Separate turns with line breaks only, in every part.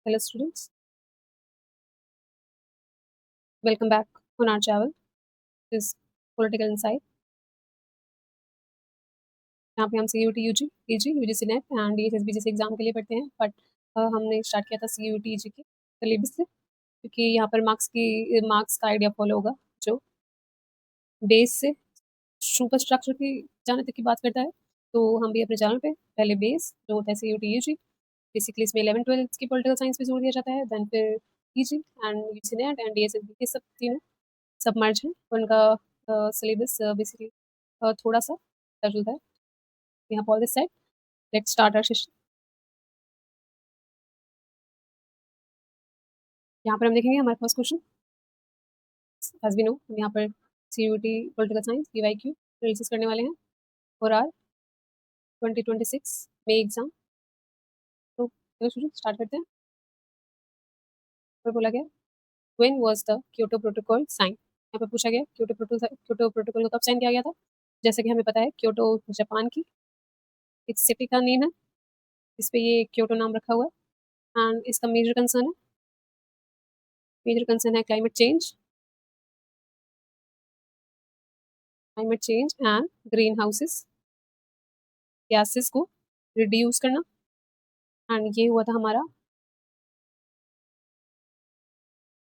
Hello students, welcome back on our channel. This is Political Insight. यहाँ पे हम C U T U G P G U G C NET and D S S B जैसे exam के लिए पढ़ते हैं but हमने start किया था सी यू टी जी के सिलेबस से क्योंकि यहाँ पर मार्क्स का आइडिया फॉलो होगा जो बेस से सुपर स्ट्रक्चर की जाने तक की बात करता है। तो हम भी अपने चैनल पे पहले बेस जो होता है C U T U G, basically इसमें 11 12 की पॉलिटिकल साइंस पे जोड़ दिया जाता है, देन फिर P G and U C NET and D S S B के सब तीनों सबमर्ज है। उनका सिलेबस बेसिकली थोड़ा सा मिलता है। We have all this said. Let's start our session. यहाँ पर हम देखेंगे हमारे first question as we know हम यहाँ पर CUT political science PYQ analysis करने वाले हैं फॉर आर 2026 में एग्जाम। तो चलो शुरू स्टार्ट करते हैं। पर बोला गया when was the Kyoto protocol sign. यहाँ पर पूछा गया क्योटो प्रोटोकॉल को कब साइन किया गया था। जैसे कि हमें पता है क्योटो जापान की एक सिटी का नेम है, इस पे ये क्योटो नाम रखा हुआ है एंड इसका मेजर कंसर्न है climate change and green houses gases को रिड्यूस करना। एंड ये हुआ था हमारा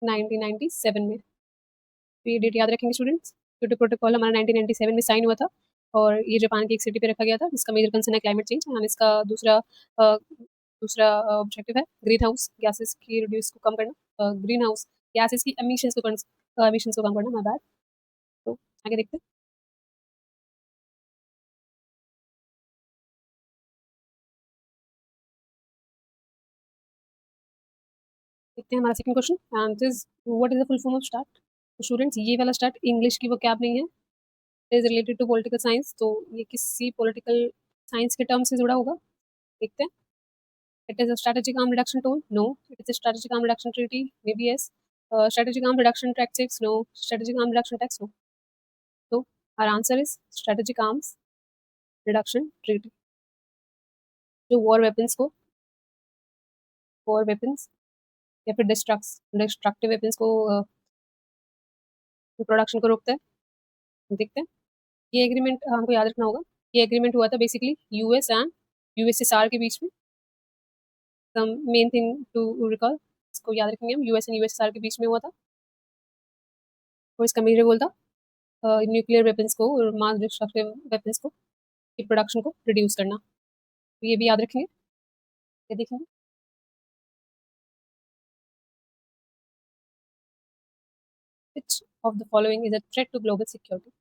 1997 में। तो ये डेट याद रखेंगे स्टूडेंट्स। क्योटो प्रोटोकॉल हमारा 1997 में साइन हुआ था और ये जापान की एक सिटी पे रखा गया था जिसका मेजर कंसर्न है क्लाइमेट चेंज एंड इसका दूसरा ऑब्जेक्टिव है ग्रीन हाउस गैसेस की रिड्यूस को कम करना, ग्रीन हाउस गैसेस की एमिशंस को कम करना। My bad. तो आगे देखते हैं। देखते हैं हमारा second question and this what is the full form of start. तो स्टूडेंट्स ये वाला स्टार्ट इंग्लिश की वो कैब नहीं है, is related to political science, तो ये किसी पॉलिटिकल साइंस के टर्म से जुड़ा होगा। देखते हैं। It is a strategic arm reduction tool. No. It is a strategic arm reduction treaty. Maybe yes. Strategic arm reduction tactics. No. Strategic arm reduction tax. No. So our answer is strategic arms reduction treaty. जो war weapons या फिर destructive weapons को production को रोकता है। देखते हैं। ये एग्रीमेंट हमको याद रखना होगा। ये एग्रीमेंट हुआ था बेसिकली यूएस एंड यूएसएसआर के बीच में। मेन थिंग टू रिकॉल, इसको याद रखेंगे हम, यूएस एंड यूएसएसआर के बीच में हुआ था और इसका मेजर गोल था न्यूक्लियर वेपन्स को और मास डिस्ट्रक्टिव वेपन्स को की प्रोडक्शन को रिड्यूस करना। तो ये भी याद रखेंगे। ये देखेंगे which of the following is a threat to global security.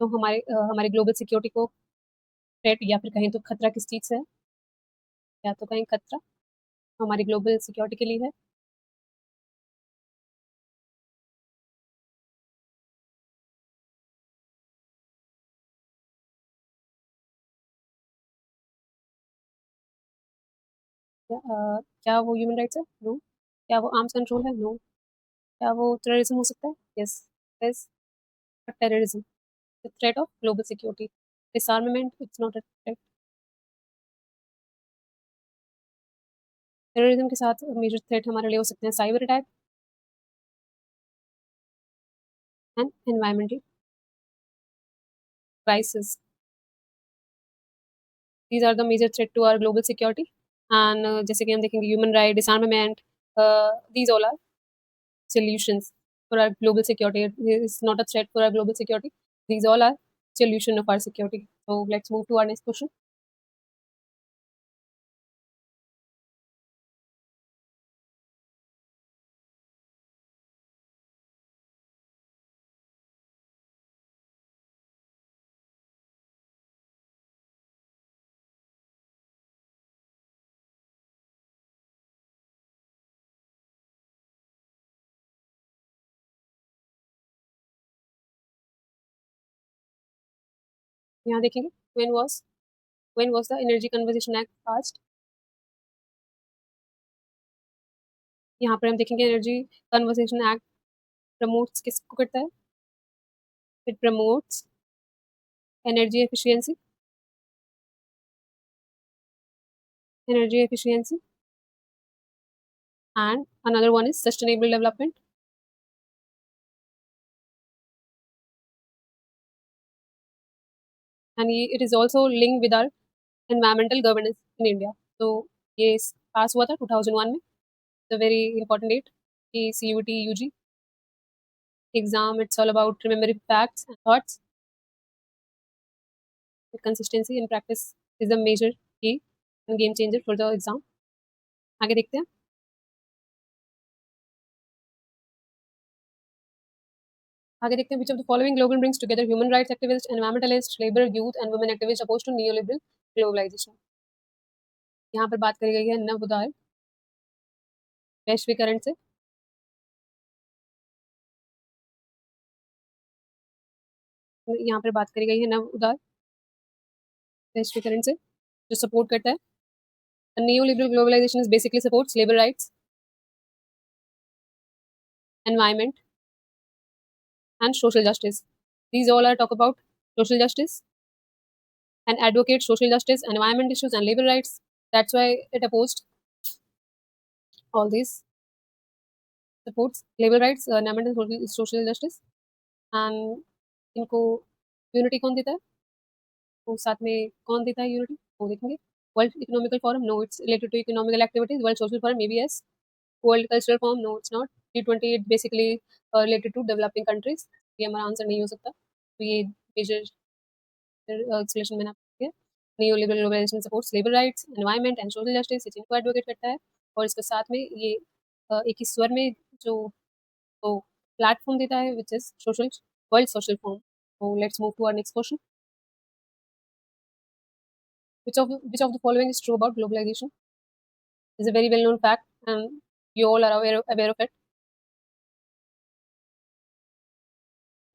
तो हमारे ग्लोबल सिक्योरिटी को थ्रेट या फिर कहीं तो खतरा किस चीज़ से है, या तो कहीं खतरा हमारी ग्लोबल सिक्योरिटी के लिए है। क्या वो ह्यूमन राइट्स है? नो। क्या वो आर्म्स कंट्रोल है? नो। क्या वो टेररिज्म हो सकता है? Yes. Yes. Terrorism the threat of global security. Disarmament it's not a threat. Terrorism के साथ मेजर थ्रेट हमारे लिए हो सकते हैं cyber attack and environmental crisis. These are the major threat to our global security and जैसे कि हम देखेंगे human right disarmament, these all are solutions for our global security. It is not a threat for our global security. These all are solution of our security. So let's move to our next question. यहाँ देखेंगे when was the Energy Conservation Act passed। यहाँ पर हम देखेंगे energy conservation act promotes किसको करता है। It promotes energy efficiency and another one is sustainable development. And it is also linked with our environmental governance in India. So ये पास हुआ था 2001 में. The very important date. ये CUT UG exam. It's all about remembering facts and thoughts. With consistency in practice is a major key and game changer for the exam. आगे देखते हैं. आगे देखते हैं. Which of the following slogan brings together human rights activists, environmentalists, labor, youth and women activists opposed to neoliberal globalization? यहाँ पर बात करी गई है नव उदार वैश्वीकरण से. यहाँ पर बात करी गई है नव उदार वैश्वीकरण से जो सपोर्ट करता है. Neoliberal globalization is basically supports labor rights, environment, and social justice. These all are talk about social justice and advocate social justice, environment issues, and labor rights. That's why it opposed all these supports labor rights, environment, and social justice. And इनको unity कौन देता है? वो साथ में कौन देता है यूनिटी? वो देखेंगे. World Economical Forum, no, it's related to economical activities. World Social Forum, maybe yes. World Cultural Forum, no, it's not. G20, it basically related to developing countries. ये हमारा आंसर नहीं हो सकता. तो ये मेजर एक्सप्लेनेशन मैंने आपको दिया. Neoliberal globalisation supports labour rights, environment and social justice, इनको एडवोकेट करता है. और इसके साथ में ये एक ही स्वर में जो तो प्लेटफॉर्म देता है which is social world social form. So let's move to our next question. Which of the following is true about globalization? It's a very well known fact, and you all are aware of it.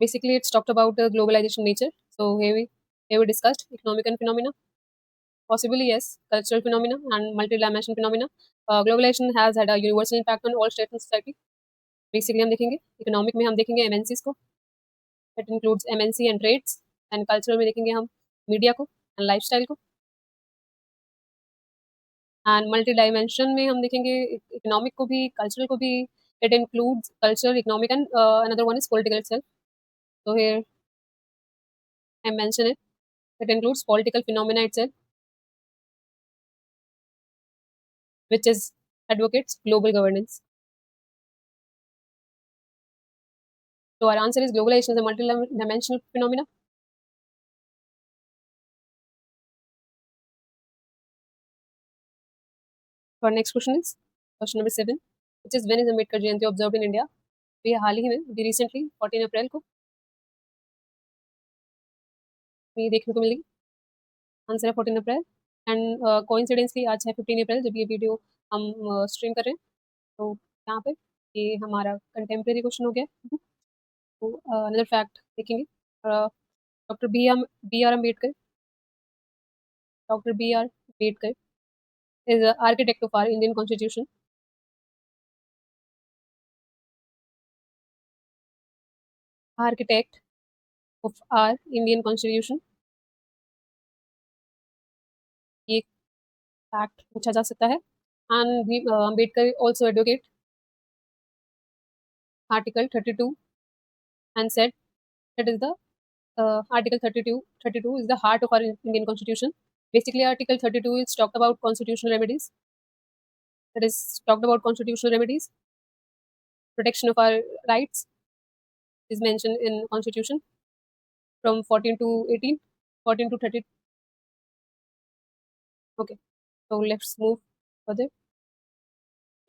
Basically, it's talked about globalization nature. So here we discussed economic and phenomena. Possibly yes, cultural phenomena and multi-dimensional phenomena. Globalization has had a universal impact on all states and society. Basically हम देखेंगे economic में हम देखेंगे MNCs को. It includes MNC and trades. And cultural में देखेंगे हम media को and lifestyle को. And multi-dimension में हम देखेंगे इकोनॉमिक को भी कल्चरल को भी. It includes culture, economic, and another one is political itself. So here I mention it. It includes political phenomena itself, which is advocates global governance. So our answer is globalization is a multi-dimensional phenomena. Our next question is question number 7, which is when is Ambedkar Jayanti observed in India? तो ये हाल ही में भी recently 14 अप्रैल को ये देखने को मिली. Answer है 14 अप्रैल. And coincidentally आज है 15 अप्रैल जब ये वीडियो हम स्ट्रीम कर रहे हैं. तो यहाँ पे ये हमारा कंटेम्प्रेरी क्वेश्चन हो गया. तो अनदर फैक्ट देखेंगे. Doctor B R Ambedkar. Doctor B R Ambedkar is the architect of our Indian Constitution. Architect of our Indian Constitution. ये फैक्ट पूछा जा सकता है. And Ambedkar also advocate Article 32 and said that is the Article 32 is the heart of our Indian Constitution. Basically, Article 32 is talked about constitutional remedies. That is talked about constitutional remedies. Protection of our rights is mentioned in Constitution from 14 to 18, 14 to 30. Okay, so let's move further.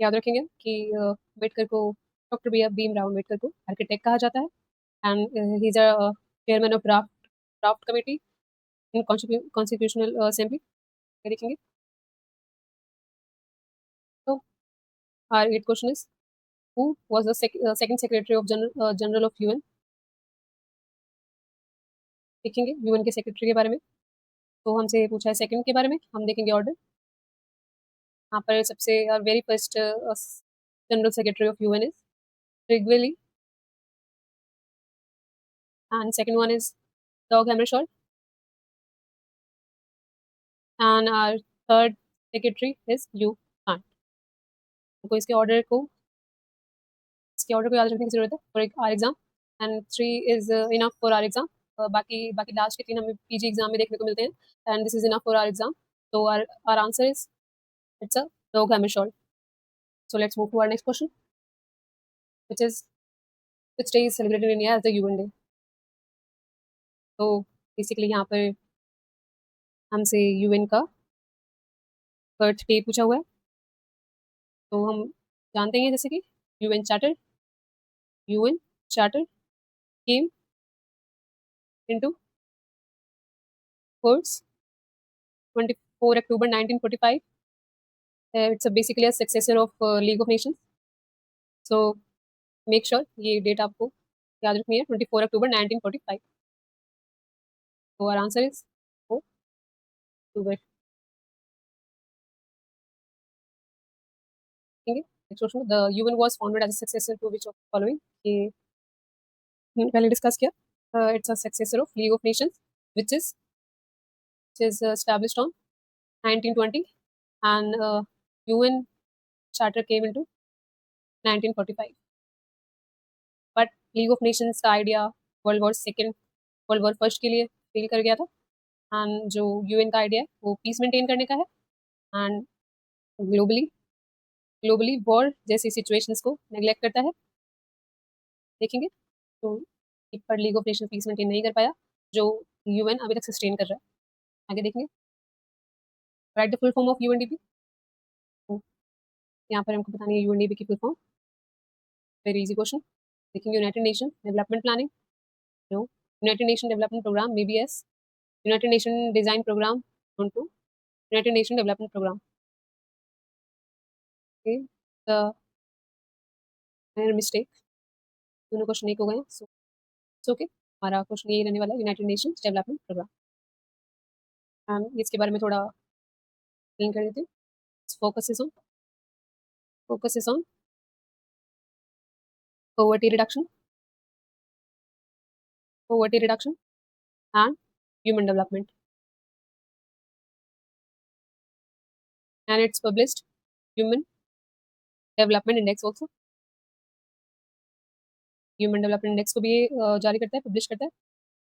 याद रखेंगे कि अम्बेडकर को doctor Bhimrao Ambedkar को architect कहा जाता है. And he is a chairman of draft committee in constitutional assembly. देखेंगे. तो our eight question is who was the second secretary of general of UN. देखेंगे यूएन के सेक्रेटरी के बारे में. तो हमसे पूछा है सेकंड के बारे में. हम देखेंगे ऑर्डर. यहाँ पर सबसे very first general secretary of UN is Wrigley, and second one is Dag Hammarskjöld, and our third secretary is Liu Kant. हमको इसके ऑर्डर को याद रखने की ज़रूरत है for our exam, and 3 is enough for our exam. बाकी बाकी लास्ट के 3 हमें पीजी एग्ज़ाम में देखने को मिलते हैं, and this is enough for our exam. तो our answer is it's a dog hammer. So let's move to our next question, which is which day is celebrated in India as the UN Day? तो basically यहाँ पर हमसे UN का birth day पूछा हुआ है। तो हम जानते हैं जैसे कि UN charter UN charter came into force 24 October 1945. It's a basically a successor of League of Nations. So make sure ये डेट आपको याद रखनी है, 24 अक्टूबर 1945. So our answer is October. ठीक है, next question. The UN was founded as a successor to which of the following? ये पहले discuss किया. It's a successor of League of Nations, which is established on 1920, and UN Charter came into 1945. But league of Nations का idea world war first के लिए fail कर गया था, and जो यूएन का आइडिया है वो पीस मेंटेन करने का है, एंड ग्लोबली ग्लोबली वॉर जैसी सिचुएशंस को नेग्लेक्ट करता है. देखेंगे तो एक पर league of nation peace maintain नहीं कर पाया जो यूएन अभी तक सस्टेन कर रहा है. आगे देखेंगे. Write the full form of UNDP. तो यहाँ पर हमको बतानी है यूएनडीपी की full form. Very easy question. देखेंगे united nation development planning. No. United nation development programme may be yes. United nation design programme. Note two united nation development programme. Okay. The mistake. दोनों question एक हो गए. So okay, हमारा question यही रहने वाला है, यूनाइटेड नेशंस डेवलपमेंट प्रोग्राम. हम इसके बारे में थोड़ा एक्सप्लेन कर देते हैं. Focus is on poverty reduction, and human development, and it's published human development index also. Human development index को भी ये जारी करता है, पब्लिश करता है.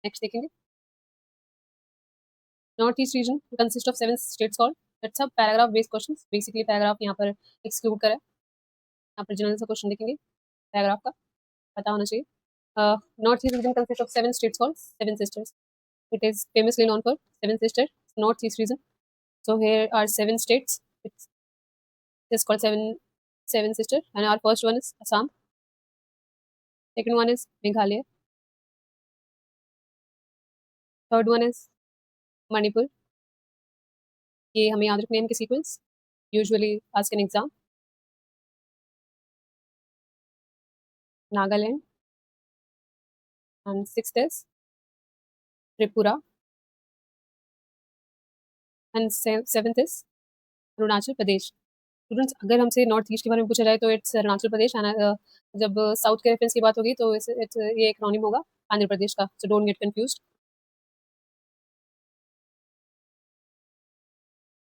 नेक्स्ट देखेंगे. North east reason consist of 7 states called. That's a paragraph based question. Basically paragraph यहाँ पर एक्सक्लूड करा है. यहाँ पर जनरल सा क्वेश्चन देखेंगे पैराग्राफ का, पता होना चाहिए. North east reason consist of 7 states called seven sisters. It is famously known for Seven Sisters, Northeast region. So here are 7 states. It's just called Seven Sisters, and our first one is Assam. Second one is Meghalaya. Third one is Manipur. ये हमें याद रखने हैं इनके sequence. Usually ask an exam. Nagaland, and sixth is Tripura, and seventh is Arunachal Pradesh. Students अगर हमसे north east के बारे में पूछा जाए तो इट्स अरुणाचल प्रदेश, एंड जब साउथ के रेफरेंस की बात होगी तो ये एक्रोनिम होगा आंध्र प्रदेश का. So don't get confused.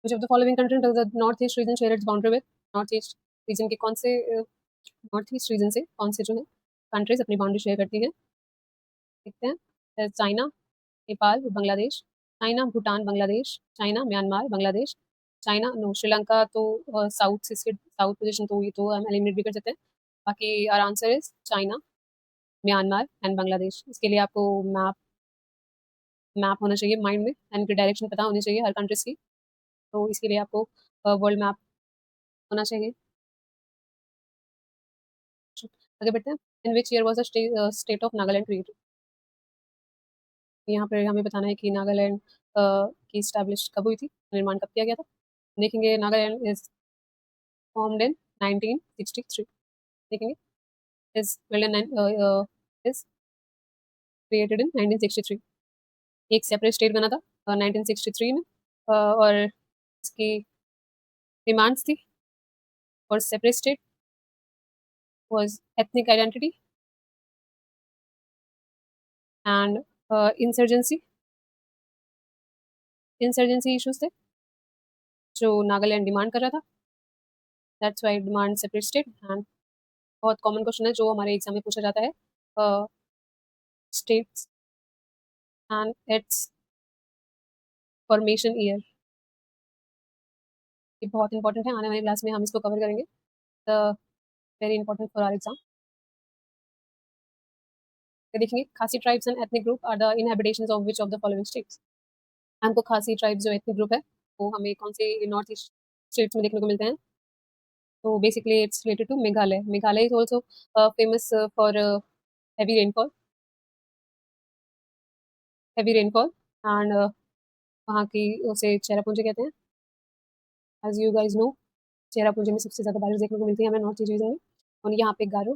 Which of the following countries does the northeast region share its boundary with? North east reason के कौन से नॉर्थ ईस्ट रीजन से कौन से जो है कंट्रीज अपनी बाउंड्री शेयर करती हैं? देखते हैं. China, Nepal, Bangladesh. China, Bhutan, Bangladesh. China, Myanmar, Bangladesh. China, no, Sri Lanka तो साउथ से इसके साउथ पोजीशन तो ये तो हम एलिमिनेट भी कर सकते हैं. बाकी our answer is China, Myanmar and Bangladesh. इसके लिए आपको मैप मैप होना चाहिए माइंड में, एंड इनकी डायरेक्शन पता होनी चाहिए हर कंट्रीज की. तो इसके लिए आपको वर्ल्ड मैप होना चाहिए. आगे बढ़ते हैं. In which year was the state of Nagaland created? यहाँ पर हमें बताना है कि नागालैंड की स्टैब्लिश कब हुई थी, निर्माण कब किया गया था. देखेंगे नागालैंड इज फॉर्म्ड इन 1963. देखेंगे इज इज क्रिएटेड इन 1963. एक सेपरेट स्टेट बना था 1963 में, और इसकी डिमांड्स थी और separate state was ethnic identity and insurgency insurgency issues थे जो नागालैंड डिमांड कर रहा था. That's why demand separate state. And बहुत कॉमन क्वेश्चन है जो हमारे एग्जाम में पूछा जाता है, states and it's formation year. ये बहुत इंपॉर्टेंट है, आने वाली क्लास में हम इसको कवर करेंगे। The very important for our exam. देखेंगे Khasi tribes and ethnic group are the inhabitations of which of the following states. हमको खासी ट्राइब्स जो एथनिक ग्रुप है वो हमें कौन से नॉर्थ ईस्ट स्टेट्स में देखने को मिलते हैं। तो basically it's related to Meghalaya. Meghalaya is also famous for heavy rainfall, heavy rainfall and वहाँ की उसे चेरापूंजी कहते हैं। As you guys know, Cherrapunji में सबसे ज़्यादा बारिश देखने को मिलती है हमें नॉर्थ ईस्ट रीजन में। और यहाँ पे गारो,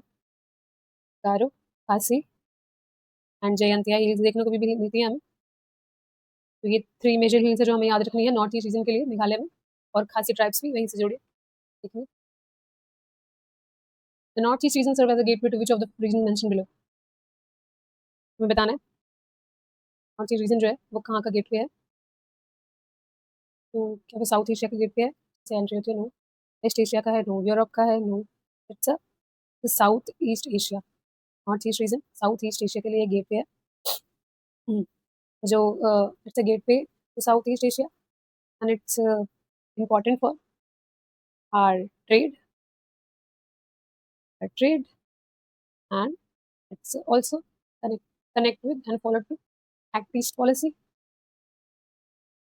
गारो, खासी एंड जयंतिया हिल्स देखने को भी मिलती है हमें। तो ये 3 मेजर हिल्स है जो हमें याद रखनी है नॉर्थ ईस्ट रीजन के लिए मेघालय में। और खासी ट्राइब्स भी वहीं से जुड़े। देखिए, the north east region serve as a gateway to which of the region mention below. हमें बताना है नॉर्थ ईस्ट रीजन जो है वो कहाँ का गेटवे है। तो क्या वो साउथ एशिया का गेटवे है? जैसे नो। वेस्ट एशिया का है? नो। यूरोप का है? No. It's a south east Asia. North east region south east Asia के लिए गेटवे है। हम्म, जो it's a gateway to south east Asia and it's important for our trade, and it's also connect, connect with and follow to Act East policy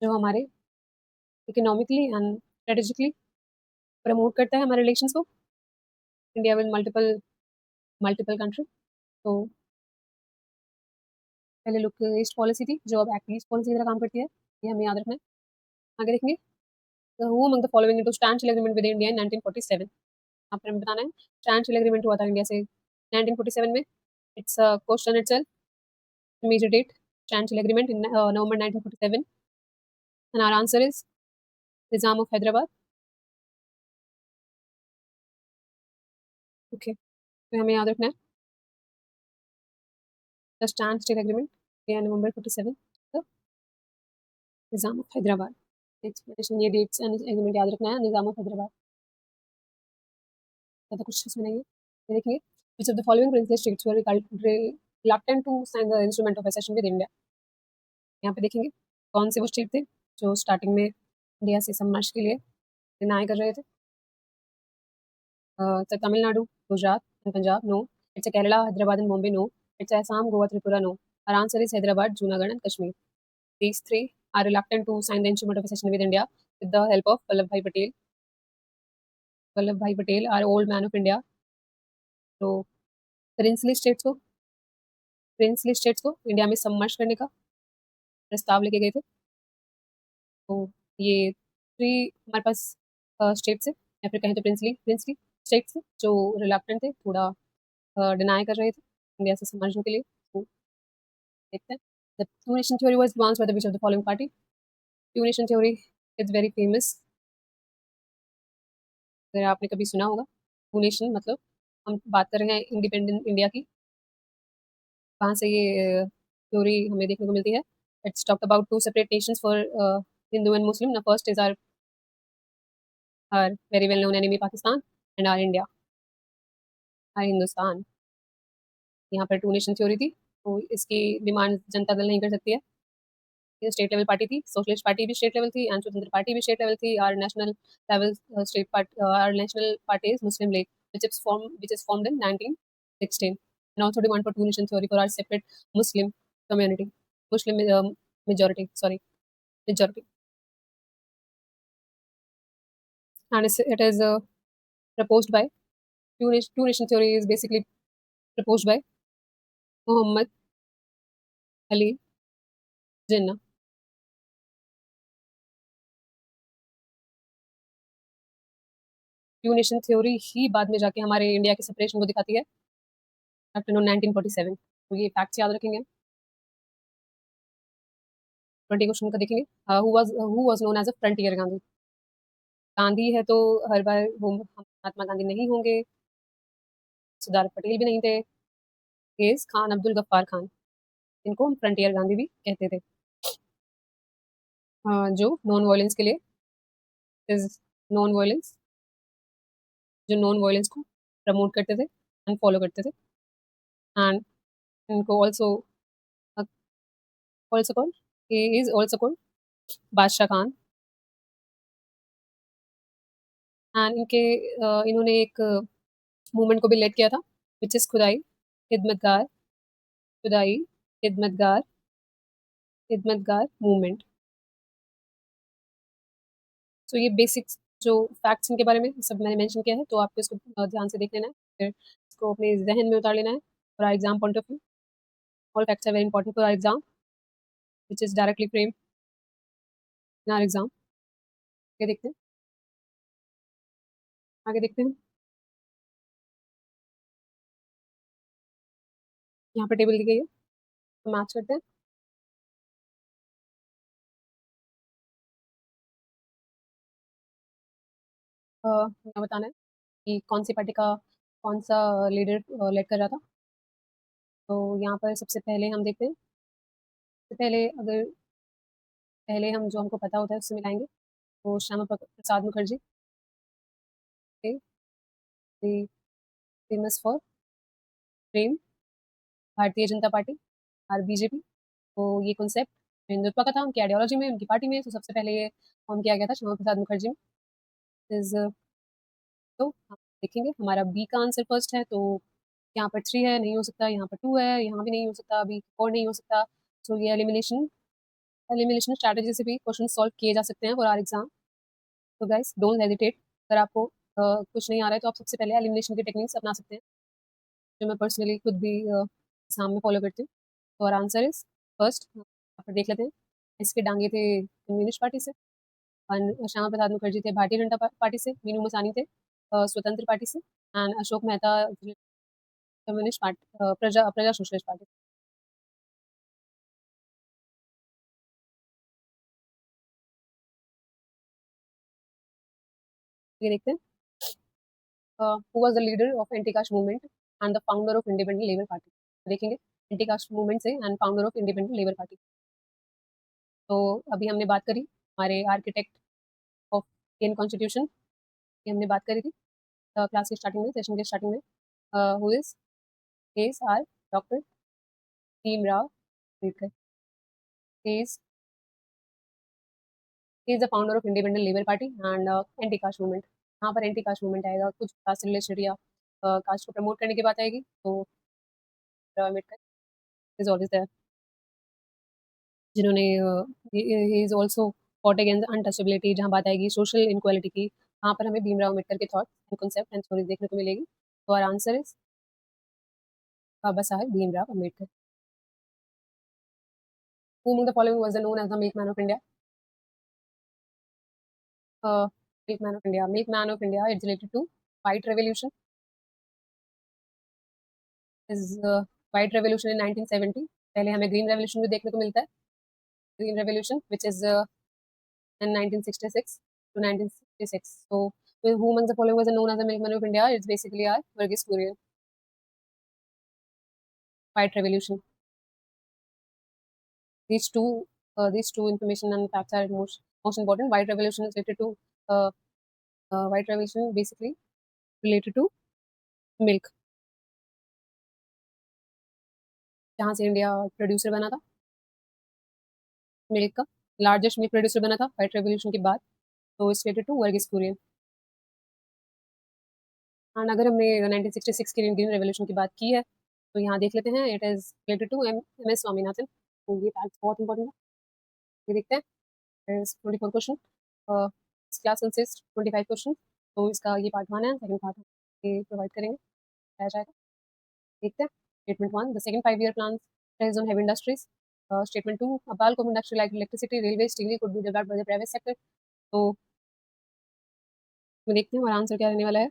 जो हमारे economically and strategically promote करता है हमारे relations को India with multiple multiple country. तो पहले look east policy थी जो अब एक्ट ईस्ट पॉलिसी की तरह काम करती है, ये हमें याद रखना है। आगे देखेंगे, who among the following into stand agreement with India in 1947। यहाँ पर हमें बताना है स्टैंड एग्रीमेंट हुआ था इंडिया से 1947 में। It's question itself, major date, Stand Agreement in November 1947, and our answer is Nizam of Hyderabad. Okay, तो हमें याद रखना है the Stand Still Agreement in November 47, the Nizam of Hyderabad. Explanation, ये dates and agreement याद रखना है, निज़ाम of Hyderabad. ज़्यादा कुछ इसमें नहीं है। ये देखिए, which of the following princely states were reluctant to sign the instrument of accession with India। यहाँ पे देखेंगे कौन से वो स्टेट थे जो स्टार्टिंग में इंडिया से सममर्श के लिए डिनाई कर रहे थे। तो Tamil Nadu, Gujarat and Punjab, no. It's a Kerala, Hyderabad and Mumbai, no. It's a Assam, Goa, Tripura, no. Our answer is Hyderabad, Junagadh and Kashmir. These three are reluctant to sign the instrument of accession with India with the help of Vallabhbhai Patel. Vallabhbhai Patel, our old man of India. तो princely states को India में submerge करने का प्रस्ताव लेके गए थे। तो ये थ्री हमारे पास स्टेट्स है, या फिर कहें तो प्रिंसली प्रिंसली स्टेट्स जो रिलक्टेंट थे, थोड़ा डिनाई कर रहे थे इंडिया से समझने के लिए। तो देखते हैं, the two nation theory was advanced by the which of the following party. Two nation theory is very famous, अगर आपने कभी सुना होगा। टू नेशन मतलब हम बात कर रहे हैं इंडिपेंडेंट इंडिया की, कहाँ से ये थ्योरी हमें देखने को मिलती है। It's talk about to separate nations for Hindu and Muslim. The first is our very well known enemy Pakistan and our India, our Hindustan. यहाँ पर टू नेशन थ्योरी थी, तो इसकी डिमांड जनता दल नहीं कर सकती है। ये स्टेट लेवल पार्टी थी, सोशलिस्ट पार्टी भी स्टेट लेवल थी एंड स्वतंत्र पार्टी भी स्टेट लेवल थी। Our national level state party, our national party is Muslim League which is formed in 1916 and also demand for two nation theory for our separate Muslim community, Muslim majority, sorry, majority. And it is proposed by two nation theory is basically proposed by Muhammad Ali Jinnah. Two nation theory ही बाद में जाके हमारे India के separation को दिखाती है after 1947। तो ये फैक्ट्स याद रखेंगे। 20 क्वेश्चन का देखेंगे। Who was known as a frontier Gandhi. Gandhi है तो हर बार वो महात्मा गांधी नहीं होंगे, सरदार पटेल भी नहीं थे। इज खान अब्दुल गफ्फार खान, इनको हम फ्रंटियर गांधी भी कहते थे। जो नॉन वायलेंस के लिए इज नॉन वायलेंस जो नॉन वायलेंस को प्रमोट करते थे एंड फॉलो करते थे। एंड इनको also called he is also called बादशाह खान। एंड इन्होंने एक मूवमेंट को भी लेड किया था, विच इज खिदमतगार खुदाई खिदमतगार खिदमतगार मूवमेंट। सो ये बेसिक्स जो फैक्ट्स इनके बारे में सब मैंने मेंशन किया है, तो आपको इसको ध्यान से देख लेना है, फिर इसको अपने जहन में उतार लेना है for our exam point of view. All facts are very important for our exam which is directly frame in our exam. आगे देखते हैं, आगे देखते हैं। यहाँ पर टेबल दी गई है, तो मैच करते हैं। यहाँ बताना है कि कौन सी पार्टी का कौन सा लीडर लेड कर रहा था। तो यहाँ पर सबसे पहले हम देखते हैं, सबसे पहले अगर पहले हम जो हमको पता होता है उससे मिलाएंगे, तो Shyama Prasad Mukherjee, famous for Prem, Bharatiya Janata party और बीजेपी। तो ये कॉन्सेप्ट हिंदुत्व का था उनकी आइडियोलॉजी में, उनकी पार्टी में। तो सबसे पहले ये फॉर्म किया गया था श्यामा प्रसाद मुखर्जी में। इज तो हम देखेंगे हमारा बी का आंसर फर्स्ट है, तो यहाँ पर 3 है, नहीं हो सकता। यहाँ पर 2 है, यहाँ भी नहीं हो सकता। अभी 4 नहीं हो सकता। तो ये एलिमिनेशन एलिमिनेशन स्ट्रैटेजी से भी क्वेश्चन सॉल्व किए जा सकते हैं फॉर आर एग्जाम। तो गाइस डोंट हेजिटेट, अगर आपको कुछ नहीं आ रहा है तो आप सबसे पहले एलिमिनेशन की टेक्निक्स अपना सकते हैं, जो मैं पर्सनली खुद भी एग्जाम में फॉलो करती हूँ। तो और आंसर इज फर्स्ट, यहाँ पर देख लेते हैं। इसके डांगे थे कम्युनिस्ट पार्टी से, श्यामा प्रसाद मुखर्जी थे भारतीय जनता पार्टी से, मीनू मसानी थे स्वतंत्र पार्टी से, and Ashok Mehta communist party, प्रजा प्रजा सोशलिस्ट पार्टी। ये देखते हैं, who was the leader of anti caste movement and the founder of independent labour party. देखेंगे एंटी कास्ट मूवमेंट से and founder of independent labour party. तो अभी हमने बात करी हमारे आर्किटेक्ट ऑफ इंडियन कॉन्स्टिट्यूशन की, हमने बात करी थी क्लास के स्टार्टिंग में, सेशन के स्टार्टिंग में। Who is our doctor Bhimrao Ambedkar. Is is the founder of independent labour party and anti caste movement. यहाँ पर एंटी कास्ट मूवमेंट आएगा, कुछ कास्ट रिलेटेड या कास्ट को प्रमोट करने की बात आएगी, तो अम्बेडकर इज ऑलवेज देयर, जिन्होंने he is also fought against untouchability. जहाँ बात आएगी सोशल इनक्वालिटी की, वहाँ पर हमें भीमराव अम्बेडकर के thoughts and concept and stories देखने को मिलेगी। तो our answer is Baba Saheb Bhimrao Ambedkar. Whom the following was known as the milkman of India? Milkman of India. Milkman of India is related to White Revolution. Is White Revolution in 1970. पहले हमें Green Revolution भी देखने को मिलता है. Green Revolution, which is in 1966 to 1966. So, who among the following was known as the milkman of India? It's basically our Verghese Kurian. White Revolution. These two, these two information and facts are most important. White Revolution is related to uh, White Revolution basically related to milk, जहाँ से India producer बना था milk का, largest milk producer बना था white revolution के बाद। तो it's related to Verghese Kurien. And अगर हमने 1966 की इंडियन रेवोल्यूशन की बात की है, तो यहाँ देख लेते हैं, it is related to M S Swaminathan. तो ये फैक्ट बहुत इंपॉर्टेंट है, ये देखते हैं। 24 क्वेश्चन, इस क्लास कंसिस्ट 25 क्वेश्चन। तो इसका ये पार्ट 1 है, सेकंड पार्ट ये प्रोवाइड करेंगे, बताया जाएगा। देखते हैं। Statement 1, the second 5 year plan based on heavy industries. Statement 2, a bulk of industry like electricity, railway, steel could be developed by the private sector. तो मैं देखती हूँ हमारा आंसर क्या रहने वाला है,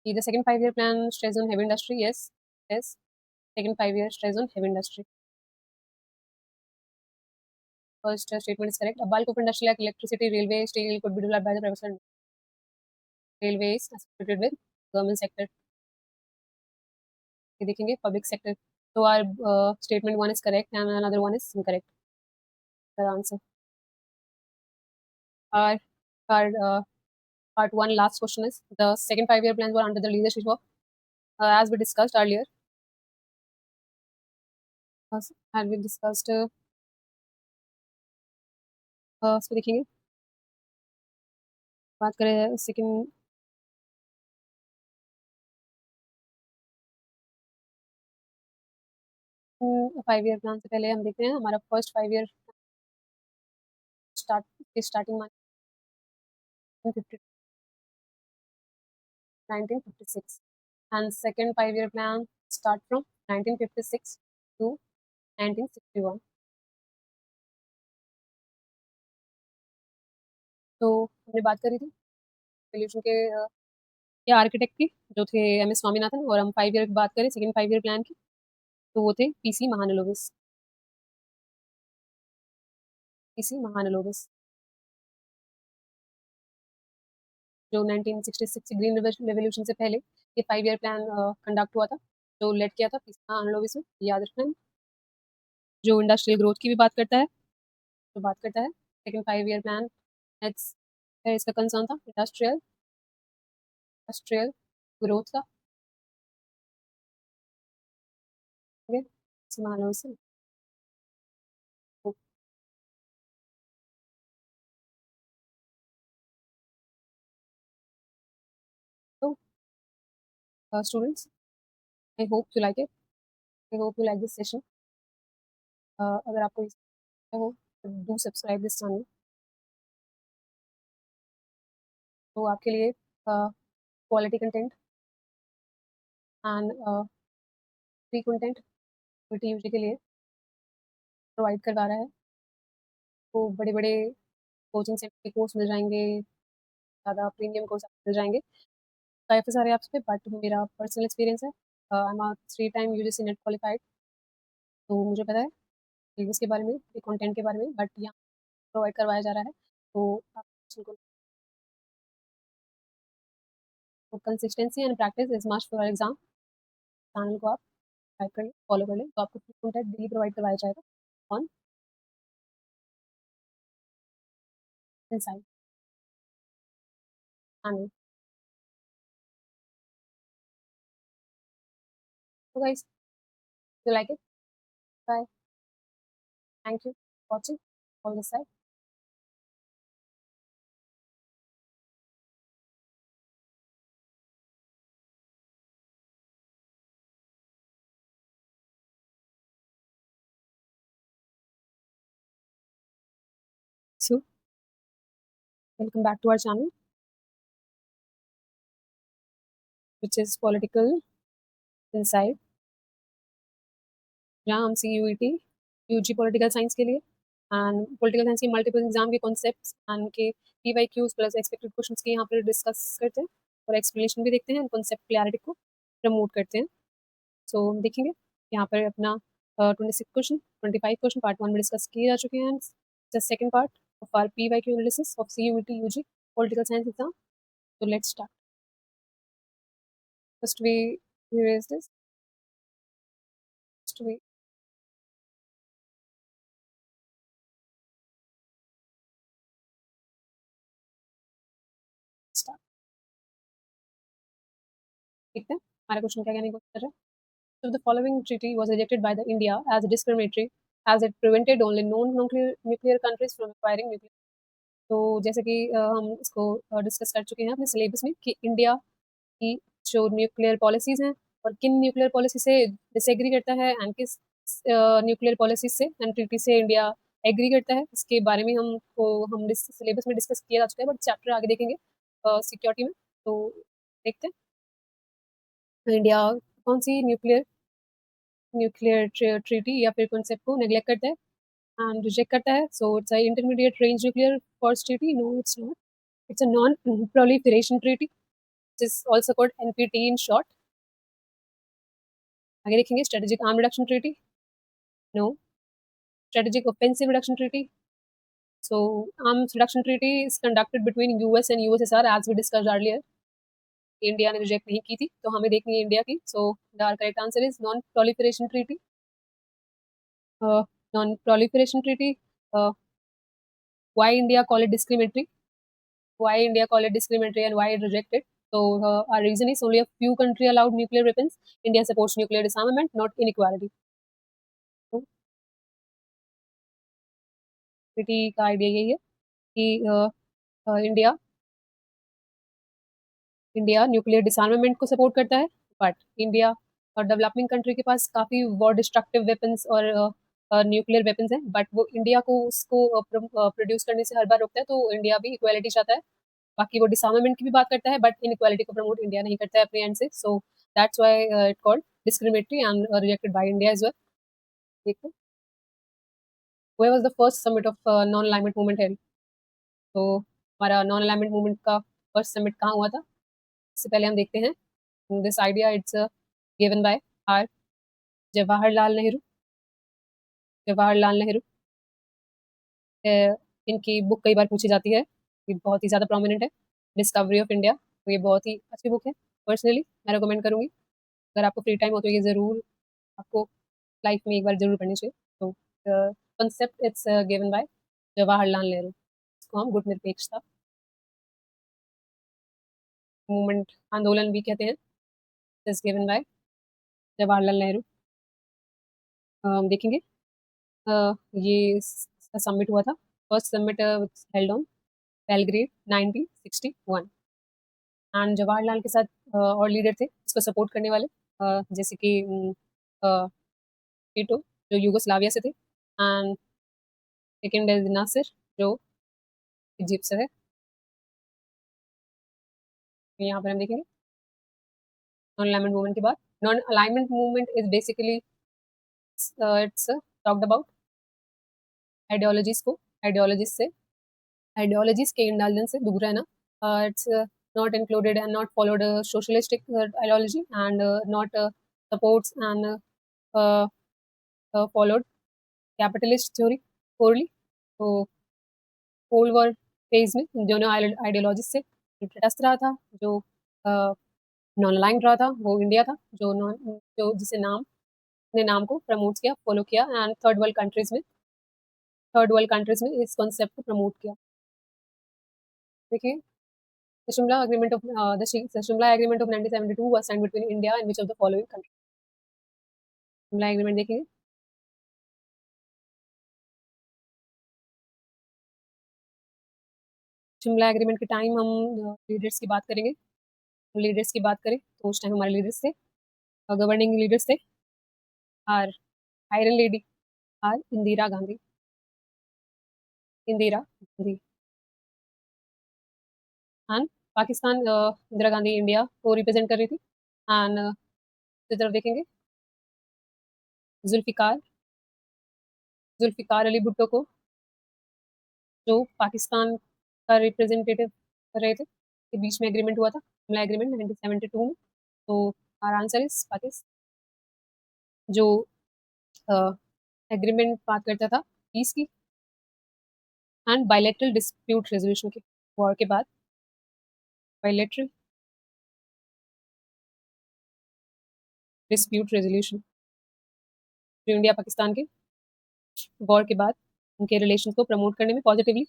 कि the second 5 year plan stress on heavy industry. Yes, yes, second 5 year stress on heavy industry. First statement is correct, a bulk of industry like electricity, railway, steel could be developed by the private sector. Railways associated with government sector। ये देखेंगे public sector. तो our statement 1 is correct and another 1 is incorrect. The answer our Part 1 last question is the second 5-year plans were under the leadership of, as we discussed earlier, as we discussed, इसको देखेंगे, बात करें second 5-year plan से पहले हम देखते हैं हमारा first 5-year starting 1956 and second 5-year plan start from 1956 to 1961. तो हमने बात करी थी सोल्यूशन के या आर्किटेक्ट की जो थे एम एस स्वामीनाथन, और हम 5 ईयर की बात करें सेकंड 5-year प्लान की, तो वो थे पीसी महानलोबिस। पीसी महानलोबिस जो 1966 ग्रीन रेवोल्यूशन से पहले ये 5-year प्लान कंडक्ट हुआ था, जो लेड किया था पीसी महानलोबिस ने, याद रखना है। जो इंडस्ट्रियल ग्रोथ की भी बात करता है, जो बात करता है सेकंड 5-year प्लान, इसका कंसर्न था इंडस्ट्रियल ग्रोथ का, ठीक है, पीसी महानलोबिस से। तो students, I hope you like it. I hope you like this session. अगर आपको अच्छा हो तो डू सब्सक्राइब दिस चैनल। तो आपके लिए quality content and free content UT के लिए प्रोवाइड करवा रहा है। तो बड़े बड़े कोचिंग सेंटर के कोर्स मिल जाएंगे, ज़्यादा प्रीमियम कोर्स मिल जाएंगे, काफ़ी सारे ऐप्स पे, बट मेरा पर्सनल एक्सपीरियंस है। I am 3 time UGC net qualified, तो मुझे पता है सिलेबस के बारे में, कंटेंट के बारे में, बट यहाँ प्रोवाइड करवाया जा रहा है। तो आप consistency and practice is must for exam. Channel को आप टाइप कर लें, फॉलो कर लें, तो आपको कंटेंट डेली प्रोवाइड करवाया जाएगा on inside channel. So guys, if you like it, bye. Thank you for watching all this side. So welcome back to our channel, which is Political Insight, जहाँ हम CUET UG political science के लिए and political science के multiple exam के concepts and के PYQs plus expected questions के यहाँ पर डिस्कस करते हैं और एक्सप्लेनेशन भी देखते हैं, कॉन्सेप्ट क्लैरिटी को प्रमोट करते हैं। सो हम देखेंगे यहाँ पर अपना 26 क्वेश्चन 25 क्वेश्चन पार्ट 1 में डिस्कस किए जा चुके हैं। Second part of our PYQ analysis of CUET UG political science exam. So let's start. First we erase this. First we start. ठीक है, हमारा क्वेश्चन क्या कहने की कोशिश कर रहा है? So the following treaty was rejected by the India as discriminatory as it prevented only non-nuclear countries from acquiring nuclear. तो जैसे कि हम इसको डिस्कस कर चुके हैं अपने सिलेबस में कि इंडिया की जो न्यूक्लियर पॉलिसीज हैं और किन न्यूक्लियर पॉलिसी से डिसएग्री करता है एंड किस न्यूक्लियर पॉलिसी से एंड ट्रीटी से इंडिया एग्री करता है, इसके बारे में हम सिलेबस में डिस्कस किया जा चुका है, बट चैप्टर आगे देखेंगे सिक्योरिटी में। तो देखते हैं इंडिया कौन सी न्यूक्लियर न्यूक्लियर ट्रीटी या फिर कॉन्सेप्ट को नेग्लेक्ट करता है एंड रिजेक्ट करता है। So it's a intermediate range nuclear force treaty, no it's not, it's a non proliferation treaty, is also called NPT in short. आगे देखेंगे strategic arm reduction treaty, no. Strategic offensive reduction treaty, so arms reduction treaty is conducted between US and USSR as we discussed earlier। India ने reject नहीं की थी, तो हमें देखनी है इंडिया की। So the correct answer is non proliferation treaty. Non proliferation treaty, why India call it discriminatory? why India call it discriminatory and why it rejected. So our reason is only a few country allowed nuclear weapons. India supports nuclear disarmament, not inequality. तो treaty का idea यही है कि India India nuclear डिसआर्मामेंट को support करता है, but India और developing country के पास काफ़ी वॉर डिस्ट्रक्टिव वेपन्स और न्यूक्लियर वेपन्स हैं, बट वो इंडिया को उसको प्रोड्यूस करने से हर बार रोकता है, तो इंडिया भी इक्वालिटी चाहता है। बाकी वो डिसआर्मामेंट की भी बात करता है, बट इनइक्वालिटी को प्रमोट इंडिया नहीं करता है अपने एंड से, so that's why it called discriminatory and rejected by India as well. देखो, where was the first summit of non alignment movement है, तो हमारा नॉन अलाइनमेंट मूवमेंट का फर्स्ट समिट कहाँ हुआ था, इससे पहले हम देखते हैं। This idea it's given by our Jawaharlal Nehru. Jawaharlal Nehru, इनकी बुक कई बार पूछी जाती है, ये बहुत ही ज़्यादा प्रोमिनेंट है, डिस्कवरी ऑफ इंडिया। तो ये बहुत ही अच्छी बुक है, पर्सनली मैं रिकमेंड करूँगी। अगर आपको फ्री टाइम हो तो ये ज़रूर आपको लाइफ में एक बार ज़रूर पढ़नी चाहिए। तो concept it's given bye Jawaharlal Nehru, इसको हम गुट निरपेक्षता मूवमेंट, आंदोलन भी कहते हैं, it's given bye Jawaharlal Nehru. हम देखेंगे ये सबमिट हुआ था, first submit held on Belgrade 1961, and Jawaharlal के साथ और लीडर थे इसको सपोर्ट करने वाले, जैसे कि टीटो जो यूगोस्लाविया से थे, एंड सेकेंड इज नासिर जो इजिप्ट से है। तो यहाँ पर हम देखेंगे नॉन अलाइनमेंट मूवमेंट के बाद, non alignment movement is basically it's talked about ideologies को, आइडियोलॉजीज से, आइडियोलॉजीज के इंडल्जेंस से दूर रहना। It's not included and not followed a socialistic ideology, and not supports and uh, followed capitalist theory poorly. तो cold war phase में दोनों ideology से जो तटस्थ रहा था, जो नॉन अलाइंड रहा था, वो इंडिया था, जो जिसे अपने नाम को प्रमोट किया, फॉलो किया, एंड थर्ड वर्ल्ड कंट्रीज में इस कॉन्सेप्ट को प्रमोट किया। देखिए, the Shimla Agreement of the Shimla Agreement of 1972 was signed between India and which of the following countries? Shimla agreement देखेंगे। शिमला एग्रीमेंट के टाइम हम लीडर्स की बात करेंगे। लीडर्स की बात करें तो उस टाइम हमारे लीडर्स थे, गवर्निंग लीडर्स थे, our iron lady, our Indira Gandhi. Indira Gandhi and Pakistan, Indira Gandhi India को रिप्रेजेंट कर रही थी। एंड दूसरी तरफ देखेंगे जुल्फिकार, जुल्फिकार अली भुट्टो को, जो पाकिस्तान का रिप्रेजेंटेटिव कर रहे थे, के बीच में एग्रीमेंट हुआ था, शिमला एग्रीमेंट 1972 में। तो आर आंसर इज पाकिस्तान, जो एग्रीमेंट बात करता था पीस की एंड बायलैटरल डिस्प्यूट रेजोल्यूशन की, वॉर के बाद बायलैटरल डिस्प्यूट रेजोल्यूशन, जो इंडिया पाकिस्तान के वॉर के बाद उनके रिलेशन को प्रमोट करने में पॉजिटिवली,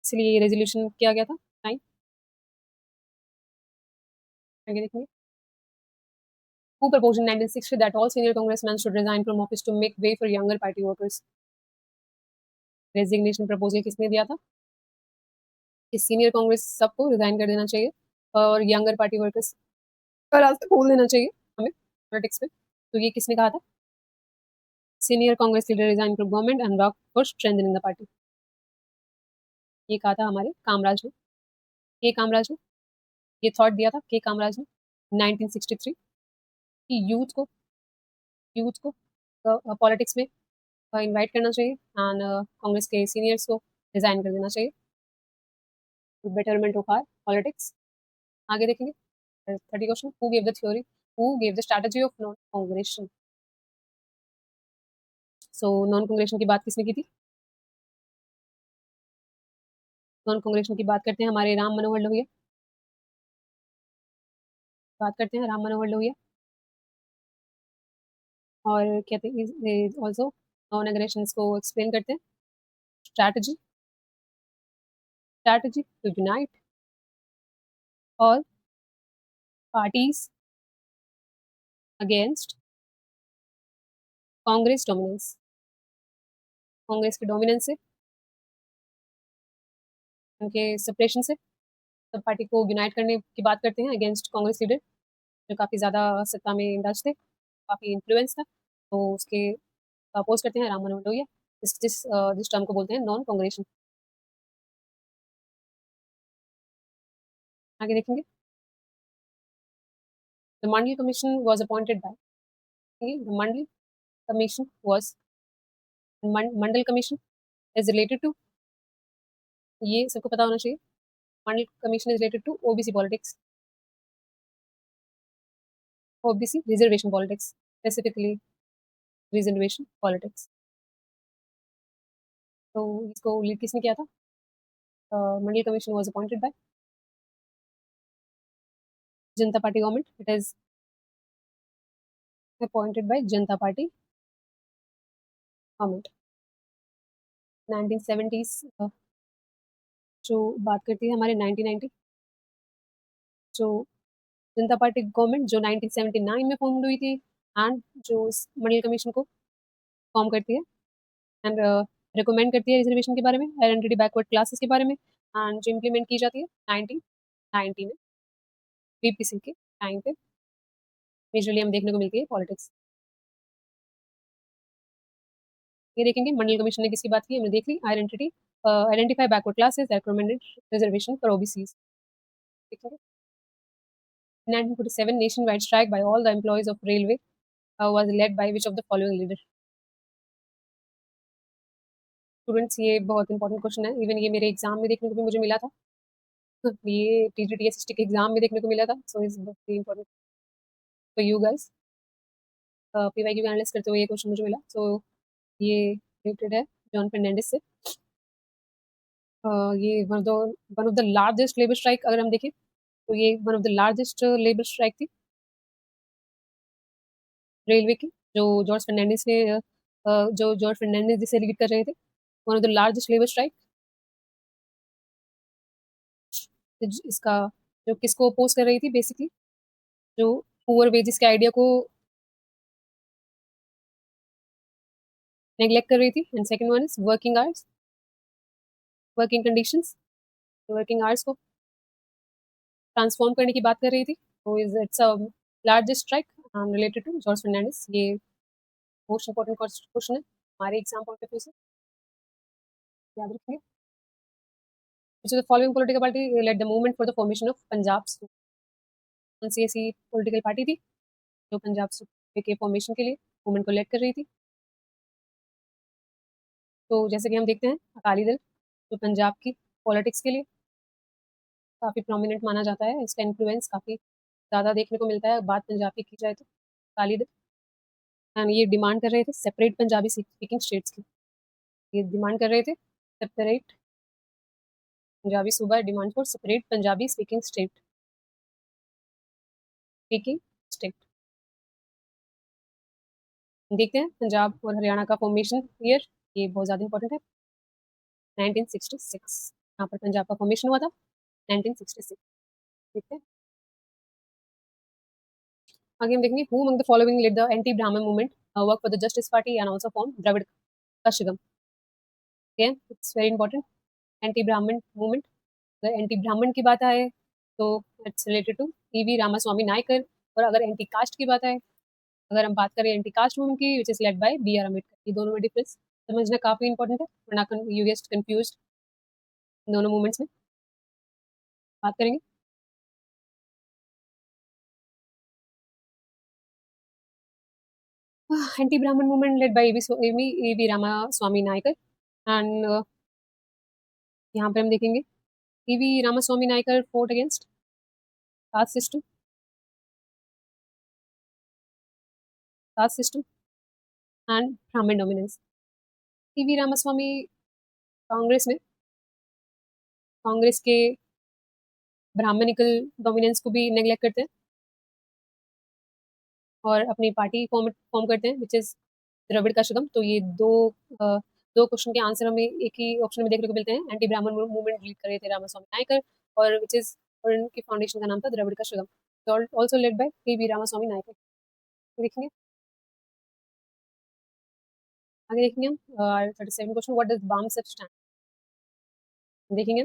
इसलिए ये रेजोल्यूशन किया गया था। टाइम आगे देखेंगे। Who proposed in 1960 that all senior congressmen should resign from office to make way for younger party workers? Resignation proposal किसने दिया था कि सीनियर कांग्रेस सबको रिजाइन कर देना चाहिए और यंगर पार्टी वर्कर्स का रास्ता खोल देना चाहिए हमें पॉलिटिक्स में? तो ये किसने कहा था? Senior Congress leader resign from government and work for strengthening the party, ये कहा था हमारे कामराज ने। के कामराज ने ये थॉट दिया था, के कामराज ने 1963 कि यूथ को पॉलिटिक्स में इनवाइट करना चाहिए एंड कांग्रेस के सीनियर्स को रिजाइन कर देना चाहिए, बेटरमेंट ऑफ आर पॉलिटिक्स। आगे देखेंगे 30 question. Who gave the theory, who gave the strategy of non Congressism? So non Congressism की बात किसने की थी? नॉन कांग्रेशन की बात करते हैं हमारे राम मनोहर लोहिया, बात करते हैं राम मनोहर लोहिया, और कहते हैं ऑल्सो नॉन एग्रेशन को एक्सप्लेन करते हैं। स्ट्रैटेजी, स्ट्रैटेजी टू यूनाइट, और parties against Congress dominance, Congress के डोमिनेंस से, उनके सप्रेशन से सब पार्टी को यूनाइट करने की बात करते हैं अगेंस्ट कांग्रेस लीडर जो काफ़ी ज़्यादा सत्ता में इंडल्ज थे, काफ़ी इन्फ्लुएंस था, तो उसके अपोज करते हैं राम मनोहर लोहिया, जिस टर्म को बोलते हैं नॉन कांग्रेशन। आगे देखेंगे, the Mandal commission was appointed by, the Mandal commission was, Mandal commission is related to, ये सबको पता होना चाहिए, Mandal commission is related to OBC politics, OBC reservation politics, specifically reservation politics. तो इसको लीड किसने किया था? Mandal commission was appointed by Janata party government, it is appointed by Janata party government. 1970s जो बात करती है हमारे 1990, जो जनता पार्टी गवर्नमेंट जो 1979 में फॉर्म हुई थी, एंड जो इस मंडल कमीशन को फॉर्म करती है एंड रिकमेंड करती है रिजर्वेशन के बारे में, आइडेंटिटी बैकवर्ड क्लासेस के बारे में, एंड जो इम्प्लीमेंट की जाती है 1990 में बीपीसी के टाइम पे मेजरली हम देखने को मिलती है पॉलिटिक्स। ये देखेंगे मंडल कमीशन ने किसकी बात की, हमने देख ली, identify backward classes, recommended reservation for OBCs. देखेंगे 1947 nationwide strike by all the employees of railway was led by which of the following leader? Students ये बहुत इंपॉर्टेंट क्वेश्चन है, इवन ये मेरे एग्जाम में देखने को भी मुझे मिला था, ये टीजीटीएसएसटी के एग्जाम में देखने को मिला था, so is very important for you guys. PYQ analysis करते हुए ये क्वेश्चन मुझे मिला, सो ये रिलेटेड है जॉन फर्नांडिस से। ये one of the largest labour strike अगर हम देखें तो ये one of the largest labour strike थी रेलवे की, जो जॉर्ज फर्नांडिस ने जो जॉर्ज फर्नांडिस जिसे लीड कर रहे थे, one of the largest labour strike. इसका जो किसको अपोज कर रही थी, बेसिकली जो पुअर वेजेस के आइडिया को नेग्लेक्ट कर रही थी, and second one is working hours, working conditions, working hours को ट्रांसफॉर्म करने की बात कर रही थी, तो is it's a largest strike related to George Fernandes. ये मोस्ट इंपॉर्टेंट क्वेश्चन है हमारे एग्जाम पॉइंट ऑफ व्यू से, याद रखिए। Which of the following political party led the movement for the formation of Punjab सूबे? कौन सी ऐसी पॉलिटिकल पार्टी थी जो पंजाब सूबे के फॉर्मेशन के लिए मूवमेंट को लेड कर रही थी? तो जैसे कि हम देखते हैं अकाली दल, जो पंजाब की पॉलिटिक्स के लिए काफ़ी प्रोमिनेंट माना जाता है, इसका इन्फ्लुएंस काफ़ी ज़्यादा देखने को मिलता है, बात पंजाब की जाए तो अकाली दल, एंड ये डिमांड कर रहे थे सेपरेट पंजाबी स्पीकिंग स्टेट्स की, ये डिमांड कर रहे थे सेपरेट पंजाबी सूबा, demand for separate Punjabi speaking state. देखते हैं पंजाब और हरियाणा का फॉर्मेशन ईयर, ये बहुत ज़्यादा इंपॉर्टेंट है, 1966, यहाँ पर पंजाब का फॉर्मेशन हुआ था 1966। ठीक है, आगे हम देखेंगे who among the following led the anti Brahmin movement work for the Justice Party and also form Dravida Kazhagam. Okay, it's very important, anti Brahmin movement, अगर एंटी ब्राह्मण की बात आए तो it's related to E V Ramaswamy Naicker, और अगर एंटी कास्ट की बात आए, अगर हम बात करें एंटी कास्ट मूवमेंट की which is led by B R Ambedkar, ये दोनों में डिफरेंस समझना काफी इंपॉर्टेंट है, वरना यू गेट कंफ्यूज दोनों मूवमेंट्स में। बात करेंगे anti Brahmin movement led by E V Ramaswamy Naicker, and यहाँ पे हम देखेंगे E V Ramaswamy Naicker fought against caste system and Brahmin dominance. E V Ramaswamy Congress में कांग्रेस के ब्राह्मणिकल डोमिनेंस को भी नेग्लेक्ट करते हैं और अपनी पार्टी फॉर्म फॉर्म करते हैं विच इज द्रविड़ का शगम। तो ये दो क्वेश्चन के आंसर हमें एक ही ऑप्शन में देखने को मिलते हैं, एंटी ब्राह्मण मूवमेंट लीड कर रहे थे रामास्वामी नायकर, और विच इज और इनकी फाउंडेशन का नाम था द्रविड़ का संगम, also led by KV. Ramaswamy Naikar. देखेंगे आगे, देखेंगे हम 37 question, what does BAMCEF stand. देखेंगे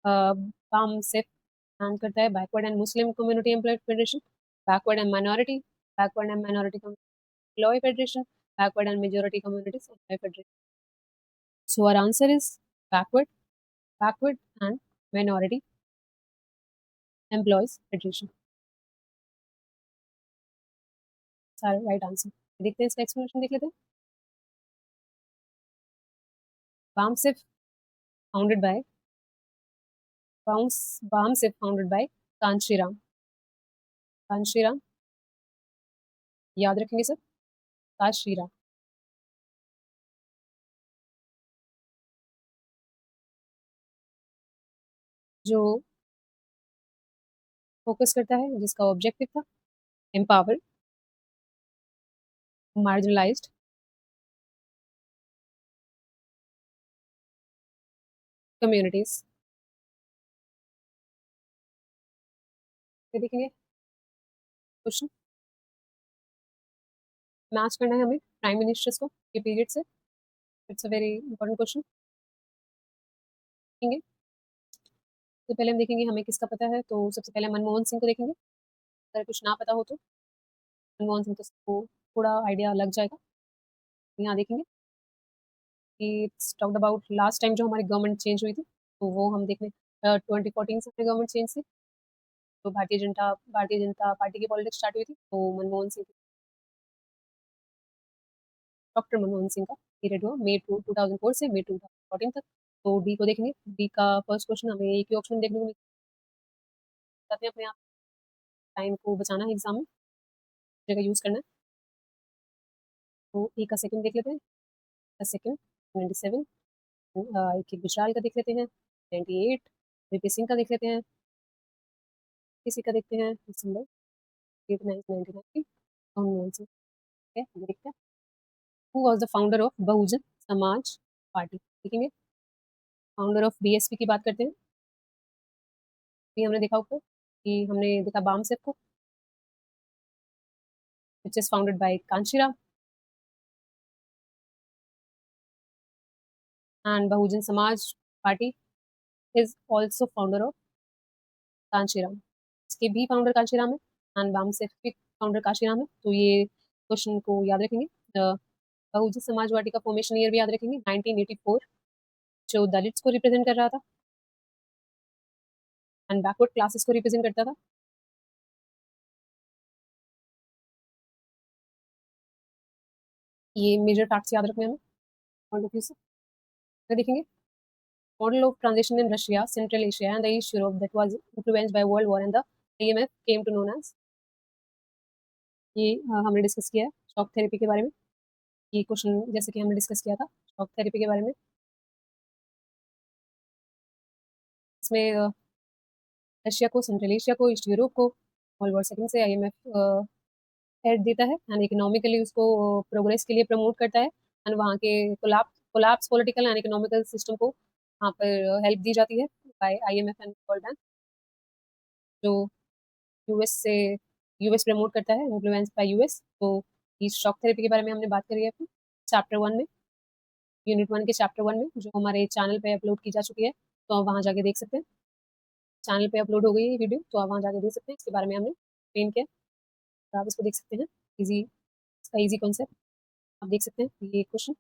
बामसेफ स्टैंड करता है backward and Muslim community employ federation, backward and minority employ federation, backward and majority communities employ federation. So our answer is backward, backward and minority employees federation, सारे right answer. देखते हैं इसका explanation, देख लेते हैं। BAMCEF founded by BAMCEF founded by Kanshiram, Kanshiram याद रखेंगे sir, Kashiram. जो फोकस करता है, जिसका ऑब्जेक्टिव था एम्पावर मार्जिनलाइज्ड कम्युनिटीज। देखेंगे क्वेश्चन, मैच करना है हमें प्राइम मिनिस्टर्स को के पीरियड से। It's a very important question. देखेंगे तो पहले हम देखेंगे हमें किसका पता है, तो सबसे पहले मनमोहन सिंह को देखेंगे। अगर कुछ ना पता हो तो मनमोहन सिंह, तो सबको थोड़ा आइडिया लग जाएगा। यहाँ देखेंगे कि it's talked about last time जो हमारी गवर्नमेंट चेंज हुई थी, तो वो हम देख लें 2014 से गवर्नमेंट चेंज थी, तो भारतीय जनता पार्टी की पॉलिटिक्स स्टार्ट हुई थी, तो मनमोहन सिंह, डॉक्टर मनमोहन सिंह का पीरियड हुआ मई 2004 से मई 2014 तक। तो डी को देखेंगे, डी का फर्स्ट क्वेश्चन हमें एक ही ऑप्शन देखने को मिलता है। अपने आप टाइम को बचाना है एग्जाम में, जगह यूज करना है। तो ए का सेकंड देख लेते हैं, का सेकंड 97, एक एक विशाल का देख लेते हैं 98, वीपी सिंह का देख लेते हैं, किसी का देखते हैं दिसंबर 1999, मनमोहन सिंह। ठीक है, आगे देखते हैं। Who was the founder of Bahujan Samaj Party. देखेंगे फाउंडर ऑफ बीएसपी की बात करते हैं। ये हमने देखा ऊपर कि हमने देखा बामसेफ को, which is founded by Kanchiram, and Bahujan Samaj Party is also founder of Kanshiram. इसके भी फाउंडर कांशीराम है एंड बामसेफ भी फाउंडर कांशीराम है। तो ये क्वेश्चन को याद रखेंगे। बहुजन समाज पार्टी का फॉर्मेशन ईयर भी याद रखेंगे 1984, जो दलित्स को रिप्रेजेंट कर रहा था एंड बैकवर्ड क्लासेस को रिप्रेजेंट करता था। ये मेजर फैक्ट्स याद रखने हमें पॉइंट ऑफ व्यू से। फिर देखेंगे model of transition in Russia, Central Asia, and the East Europe that was influenced by World War and the IMF came to known as। ये हमने डिस्कस किया है शॉक थेरेपी के बारे में। ये क्वेश्चन जैसे कि हमने डिस्कस किया था शॉक थेरेपी के बारे में, इसमें रशिया को, सेंट्रल एशिया को, ईस्ट यूरोप को वर्ल्ड वॉर सेकंड से आईएमएफ हेड देता है एंड इकोनॉमिकली उसको प्रोग्रेस के लिए प्रमोट करता है एंड वहाँ के collapse political and economical system को वहाँ पर हेल्प दी जाती है by IMF and world bank, जो यूएस से यूएस प्रमोट करता है, इन्फ्लुएंस बाय यूएस। तो इस शॉक थेरेपी के बारे में हमने बात करी है चैप्टर 1 में, यूनिट 1 के चैप्टर 1 में, जो हमारे चैनल पे अपलोड की जा चुकी है, तो आप वहाँ जाके देख सकते हैं। चैनल पे अपलोड हो गई है वीडियो, तो आप वहाँ जाके देख सकते हैं। इसके बारे में हमने एक्सप्लेन किया, तो आप इसको देख सकते हैं। इजी, इसका इजी कॉन्सेप्ट आप देख सकते हैं। ये क्वेश्चन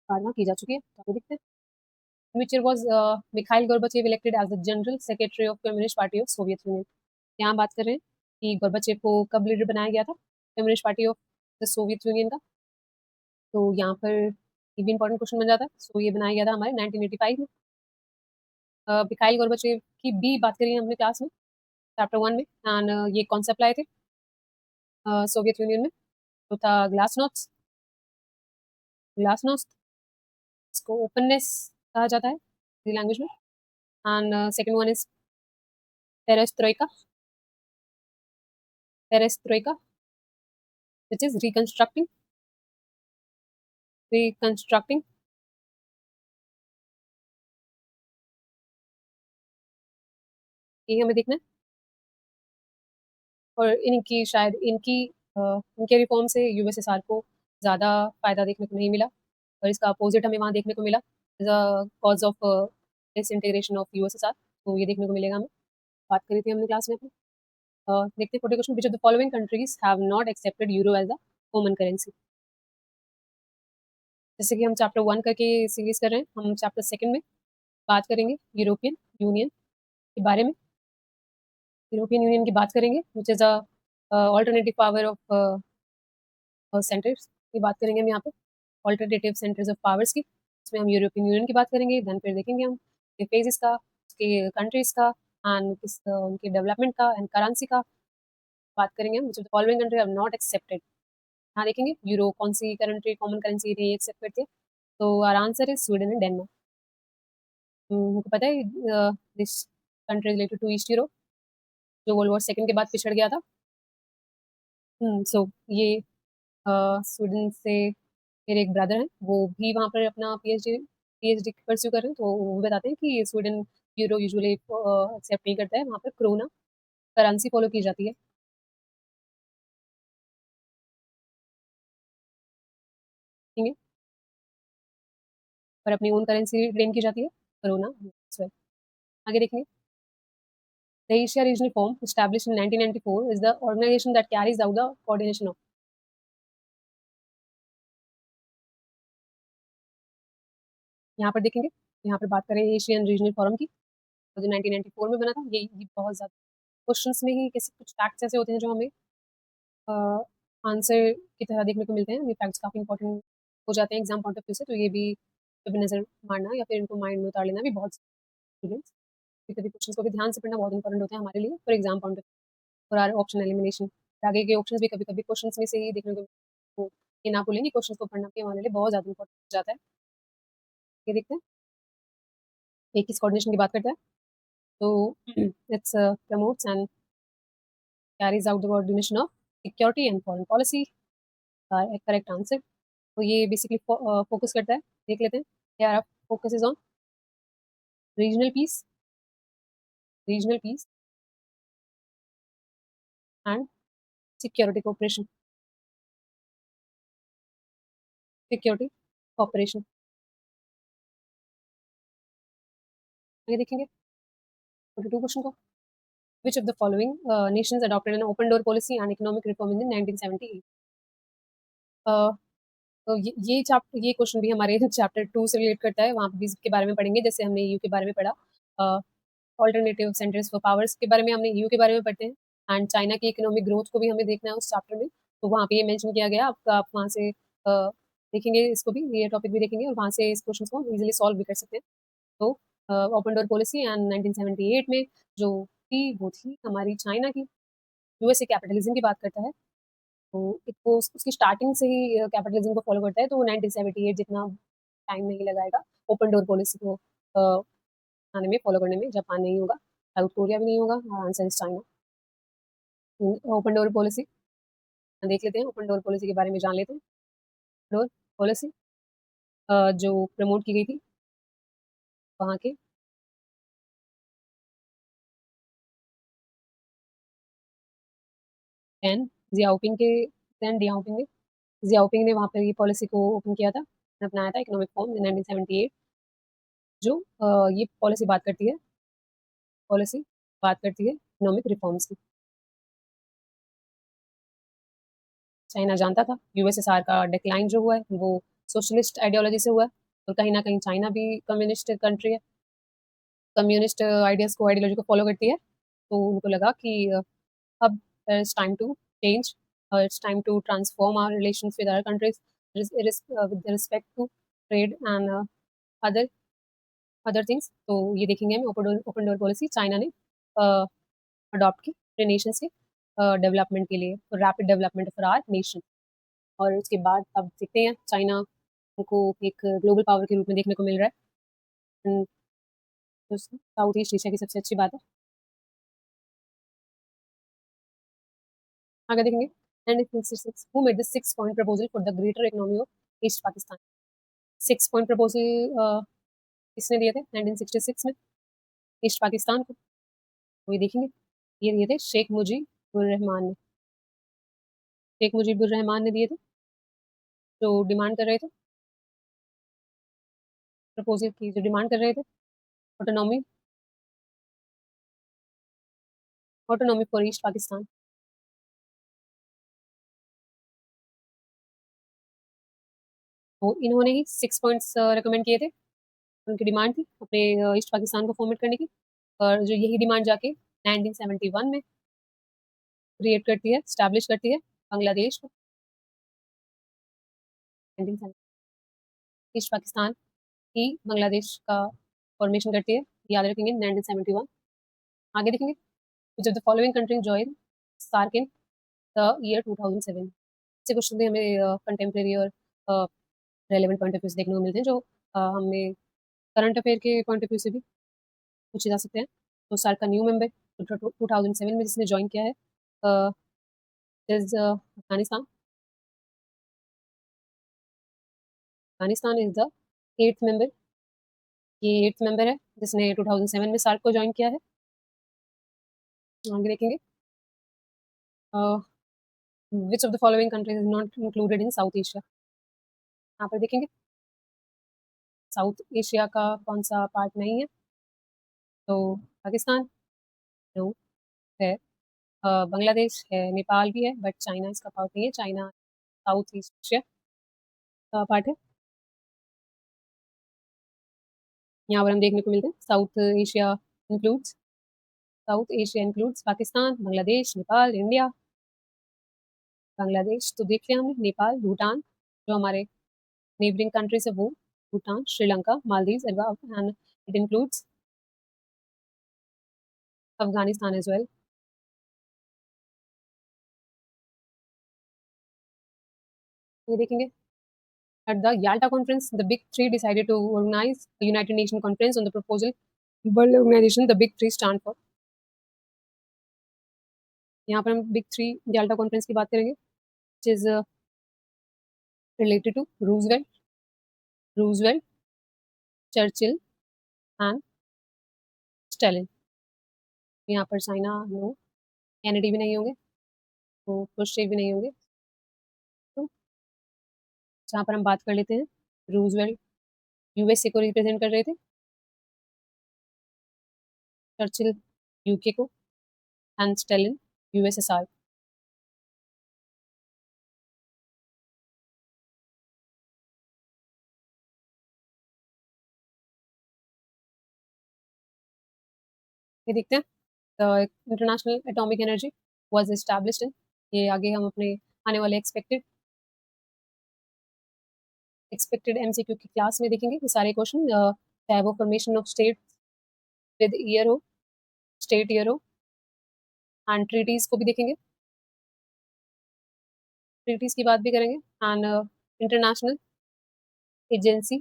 वहाँ की जा चुकी है, तो आगे देखते हैं। Which year was Mikhail Gorbachev elected as the General Secretary of Communist Party of Soviet Union। यहाँ बात कर रहे हैं कि गोर्बाचेव को कब लीडर बनाया गया था communist party of the Soviet union का। तो यहाँ पर ये भी इंपॉर्टेंट क्वेश्चन बन जाता है। सो ये बनाया गया था हमारे 1985 में। मिखाइल गोर्बाचेव की भी बात करी है हमने क्लास में चैप्टर 1 में, एंड ये कॉन्सेप्ट लाए थे सोवियत यूनियन में, तो था ग्लासनोस्ट, ग्लासनोस्ट, इसको ओपननेस कहा जाता है लैंग्वेज में। And second one is perestroika, perestroika which is reconstructing यही हमें देखना है। और इनकी शायद इनके रिफ़ॉर्म से यूएसएसआर को ज़्यादा फ़ायदा देखने को नहीं मिला और इसका अपोज़िट हमें वहाँ देखने को मिला as a cause of disintegration of USSR. तो ये देखने को मिलेगा हमें। बात करी थी हमने क्लास में अपनी। देखते हैं 40 question, which of the following countries have not accepted euro as a common currency? जैसे कि हम चैप्टर 1 करके सीरीज़ कर रहे हैं, हम चैप्टर 2 में बात करेंगे यूरोपियन यूनियन के बारे में। यूरोपियन यूनियन की बात करेंगे which is alternative power of centres की बात करेंगे हम यहाँ पे, अल्टरनेटिव सेंटर्स ऑफ पावर्स की। इसमें हम यूरोपियन यूनियन की बात करेंगे, देन फिर देखेंगे हम के फेजेस का, उसके कंट्रीज़ का एंड उनके डेवलपमेंट का एंड करेंसी का बात करेंगे हम, which of the following country have not accepted. यहाँ देखेंगे यूरो कौन-सी कंट्री कॉमन करेंसी नहीं एक्सेप्ट करती है, तो our answer is Sweden and Denmark. हमको पता है this country related to east Europe जो वर्ल्ड वॉर सेकंड के बाद पिछड़ गया था। सो ये स्वीडन से मेरे एक ब्रदर हैं, वो भी वहाँ पर अपना पीएचडी परस्यू कर रहे हैं, तो वो बताते हैं कि स्वीडन यूरो यूजुअली एक्सेप्ट नहीं करता है, वहाँ पर क्रोना करेंसी फॉलो की जाती है, ठीक है? और अपनी ओन करेंसी क्लेम की जाती है, क्रोना। आगे देखेंगे, the Asia regional forum established in 1994 is the organization that carries out the coordination of। यहाँ पर देखेंगे, यहाँ पर बात करें एशियन रीजनल फोरम की, तो जो 1994 में बना था, ये बहुत ज़्यादा क्वेश्चंस में ही कैसे कुछ फैक्ट्स ऐसे होते हैं जो हमें आंसर की तरह देखने को मिलते हैं। ये फैक्ट्स काफ़ी इंपॉर्टेंट हो जाते हैं एग्जाम पॉइंट ऑफ व्यू से, तो ये भी कभी नज़र मारना या फिर इनको माइंड में उतार लेना भी बहुत स्टूडेंट्स कभी क्वेश्चंस को भी ध्यान से पढ़ना बहुत इंपॉर्टेंट होता है हमारे लिए for exam point of for our option elimination. आगे के ऑप्शंस भी कभी-कभी क्वेश्चंस में से ही देखने को तो ये ना भूलें कि क्वेश्चंस को पढ़ना भी हमारे लिए बहुत ज़्यादा इंपॉर्टेंट हो जाता है। ये देखते हैं, ये किस कोऑर्डिनेशन की बात करता है? तो it's promotes and Carey's out the coordination of security and foreign policy का एक करेक्ट आंसर। तो ये बेसिकली फोकस करता है, देख लेते हैं। Here focuses on regional piece, regional piece and security cooperation, security cooperation. आगे देखेंगे 42 क्वेश्चन को। Which of the following nations adopted an open door policy and economic reform in the 1978? अ, तो ये क्वेश्चन भी हमारे चैप्टर 2 से रिलेट करता है, वहाँ पे भी इसके बारे में पढ़ेंगे, जैसे हमने ईयू के बारे में पढ़ा। अल्टरनेटिव सेंटर्स फॉर पावर्स के बारे में हमने ईयू के बारे में पढ़ते हैं एंड चाइना की इकोनॉमिक ग्रोथ को भी हमें देखना है उस चैप्टर में, तो वहाँ पे ये मेंशन किया गया। आप वहाँ से देखेंगे इसको भी, ये टॉपिक भी देखेंगे और वहाँ से इस क्वेश्चन को ईजिली सॉल्व भी कर सकते हैं। तो ओपन डोर पॉलिसी एंड 1978 में जो थी वो थी हमारी चाइना की। यूएसए कैपिटलिज्म की बात करता है, तो वो उसकी स्टार्टिंग से ही कैपिटलिज्म को फॉलो करता है, तो 1978 जितना टाइम नहीं लगाएगा ओपन डोर पॉलिसी को आने में, फॉलो करने में। जापान नहीं होगा, साउथ कोरिया भी नहीं होगा, answer is China. Open door policy देख लेते हैं, ओपन डोर पॉलिसी के बारे में जान लेते हैं। डोर पॉलिसी जो प्रमोट की गई थी वहाँ के एन जियाओपिंग के एन डियाओपिंग ने, जियाओपिंग ने वहाँ पर ये पॉलिसी को ओपन किया था, अपनाया था इकोनॉमिक फॉर्म इन 1978। जो ये पॉलिसी बात करती है इकोनॉमिक रिफॉर्म्स की। चाइना जानता था यूएसएसआर का डिक्लाइन जो हुआ है वो सोशलिस्ट आइडियोलॉजी से हुआ है, और कहीं ना कहीं चाइना भी कम्युनिस्ट कंट्री है, कम्युनिस्ट आइडियाज को आइडियोलॉजी को फॉलो करती है। तो उनको लगा कि अब it's time to change, it's time to transform our relations with other countries with respect to trade and other other things. तो ये देखेंगे हम ओपन डोर पॉलिसी चाइना ने अडॉप्ट की अपने नेशंस के डेवलपमेंट के लिए, rapid development for our nation. और उसके बाद अब देखते हैं चाइना को एक ग्लोबल पावर के रूप में देखने को मिल रहा है। तो साउथ ईस्ट एशिया की सबसे अच्छी बात है। आगे देखेंगे 1966 who made the 6 point proposal for the greater economy of east Pakistan. 6 point proposal किसने दिए थे 1966 में ईस्ट पाकिस्तान को? तो ये देखेंगे, ये दिए थे शेख मुजीबुर रहमान ने। शेख मुजीबुर रहमान ने दिए थे, जो डिमांड कर रहे थे, प्रपोजल की जो डिमांड कर रहे थे, autonomy autonomy for east Pakistan. तो इन्होंने ही 6 पॉइंट्स रिकमेंड किए थे, उनकी डिमांड थी अपने ईस्ट पाकिस्तान को फॉर्मेट करने की। और जो यही डिमांड जाके 1971 में क्रिएट करती है, स्टैब्लिश करती है बांग्लादेश को। 1970 ईस्ट पाकिस्तान ही बांग्लादेश का फॉर्मेशन करती है, याद रखेंगे 1971। आगे देखेंगे, which of the following country join SAARC in the year 2007। ऐसे क्वेश्चन भी हमें कंटेम्प्रेरी और रेलेवेंट पॉइंट ऑफ व्यू से देखने को मिलते हैं, जो हमें करंट अफेयर के पॉइंट ऑफ व्यू से भी पूछे जा सकते हैं। तो सार्क का न्यू मेंबर 2007 में जिसने ज्वाइन किया है is Afghanistan. Afghanistan is the 8th member. ये 8th मेंबर है जिसने 2007 में सार्क को ज्वाइन किया है। आगे देखेंगे, which of the following countries is not included in south Asia. यहाँ पर देखेंगे साउथ एशिया का कौन सा पार्ट नहीं है, तो पाकिस्तान नो है, बांग्लादेश है, नेपाल भी है, बट चाइना इसका पार्ट नहीं है। चाइना साउथ ईस्ट एशिया का पार्ट है। यहाँ पर हम देखने को मिलते हैं includes south Asia includes Pakistan, Bangladesh, Nepal, India. Bangladesh तो देख लिया हमने, नेपाल, भूटान जो हमारे नेबरिंग कंट्रीज है वो, Bhutan, Sri Lanka, Maldives and it includes Afghanistan as well. ये देखेंगे, at the Yalta conference, the Big Three decided to organize a United Nations conference on the proposal World Organization, the Big Three stand for। यहाँ पर हम big three Yalta conference की बात करेंगे, which is related to Roosevelt, Churchill and Stalin. यहाँ पर China no, Kennedy भी नहीं होंगे, तो क्रुश्चेव भी नहीं होंगे। तो जहाँ पर हम बात कर लेते हैं, रूजवेल्ट यूएसए को रिप्रेजेंट कर रहे थे, चर्चिल यूके को एंड स्टेलिन यूएसएसआर। ये देखते हैं, international atomic energy was established in. ये आगे हम अपने आने वाले एक्सपेक्टेड एमसीक्यू की क्लास में देखेंगे ये सारे क्वेश्चन, चाहे वो formation of state with year हो, स्टेट ईयर हो, एंड ट्रीटीज को भी देखेंगे, ट्रीटीज की बात भी करेंगे, and international agency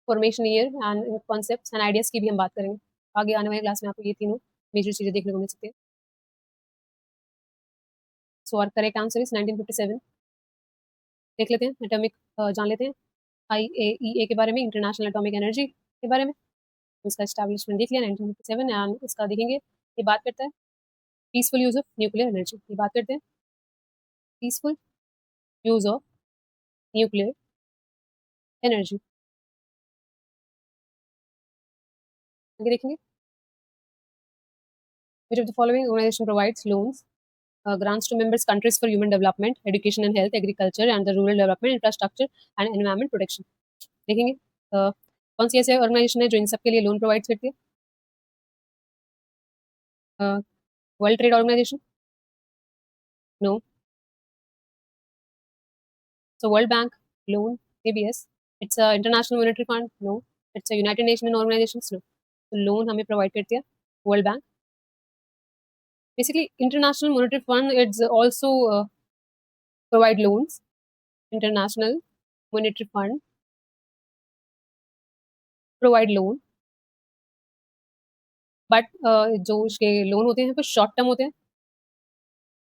formation year and concepts and ideas की भी हम बात करेंगे। आगे आने वाली क्लास में आपको ये तीनों मेजर चीज़ें देखने को मिल सकती है। सो आर करेक्ट आंसर इज 1957। देख लेते हैं एटॉमिक, जान लेते हैं IAEA के बारे में, इंटरनेशनल एटॉमिक एनर्जी के बारे में। इसका एस्टैब्लिशमेंट देख लिया 1957, एंड इसका देखेंगे, ये बात करता है peaceful use of nuclear energy. ये बात करते हैं peaceful use of nuclear energy. आगे देखेंगे, which of the following organization provides loans, grants to members countries for human development, education and health, agriculture and the rural development, infrastructure and environment protection। देखेंगे, कौन सी ऐसे organisation है जो इन सब के लिए लोन प्रोवाइड करती है? World trade organisation no, so world bank loan may be yes, it's international monetary fund no, it's united nation organisation no. तो लोन हमें प्रोवाइड करती है world bank. Basically, International Monetary Fund it's also provide loans. International Monetary Fund provide loan, but जो उसके loan होते हैं कुछ short term होते हैं,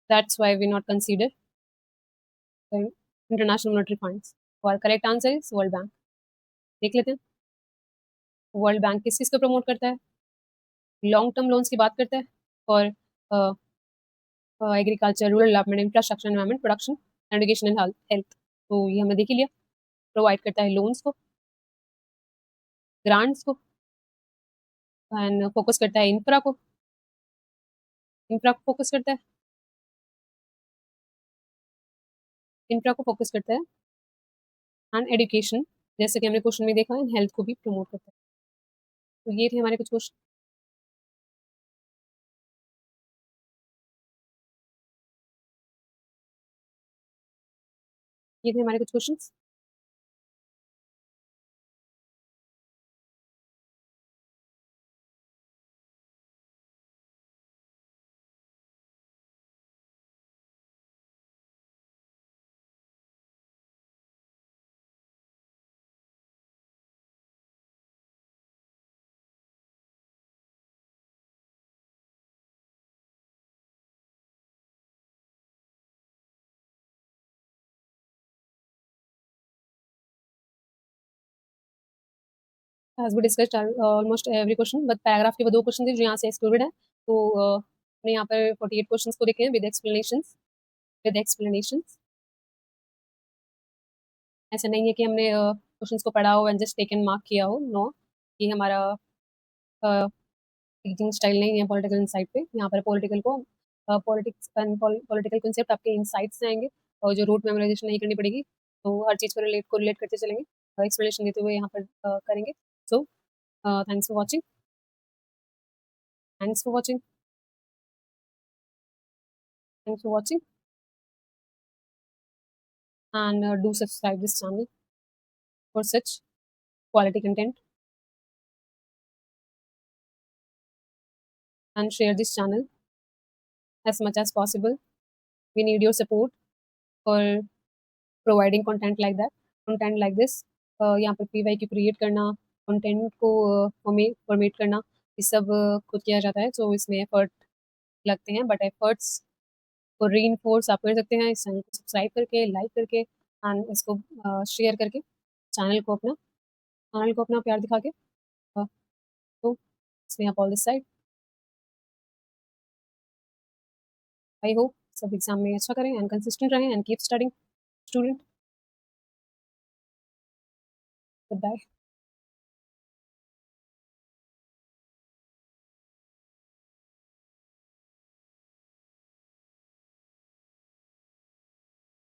that's why we not consider the International Monetary Funds। और correct answer is world bank. देख लेते हैं वर्ल्ड बैंक किस चीज़ को प्रमोट करता है, लॉन्ग टर्म लोन्स की बात करता है for agriculture, rural development, infrastructure, environment, production, education and health. तो ये हमने देख ही लिया। प्रोवाइड करता है लोन्स को, ग्रांट्स को, एंड फोकस करता है इंफ्रा को फोकस करता है, इंफ्रा को फोकस करता है, एंड एजुकेशन, जैसे कि हमने क्वेश्चन में देखा है, हेल्थ को भी प्रमोट करता है। तो ये थे हमारे कुछ क्वेश्चन। ये थे हमारे कुछ questions. As we discussed almost every question, but paragraph के वो दो क्वेश्चन थे जो यहाँ से एक्सक्लूडेड है। तो हमने यहाँ पर 48 क्वेश्चंस को देखे हैं विद एक्सप्लेनेशंस। ऐसा नहीं है कि हमने क्वेश्चंस को पढ़ा हो एंड जस्ट टेकन मार्क किया हो, नो। ये हमारा टीचिंग स्टाइल नहीं है पॉलिटिकल इनसाइट पे। यहाँ पर पॉलिटिक्स एंड पॉलिटिकल कंसेप्ट आपके इनसाइट से आएंगे, और जो रूट मेमोराइजेशन नहीं करनी पड़ेगी। तो हर चीज़ को रिलेट करते चलेंगे, एक्सप्लेनेशन देते हुए यहाँ पर करेंगे। So thanks for watching, thanks for watching, thanks for watching, and do subscribe this channel for such quality content, and share this channel as much as possible. We need your support for providing content like this. यहाँ पर PYQ create करना, content को format करना, ये सब खुद किया जाता है। तो इसमें एफर्ट लगते हैं, बट एफर्ट्स को री इन्फोर्स आप कर सकते हैं इस चैनल को सब्सक्राइब करके, लाइक करके, एंड इसको शेयर करके, चैनल को अपना चैनल को अपना प्यार दिखा के। तो इसमें आप all this side, I hope सब एग्जाम में अच्छा करें एंड कंसिस्टेंट रहें and keep studying student. Good bye.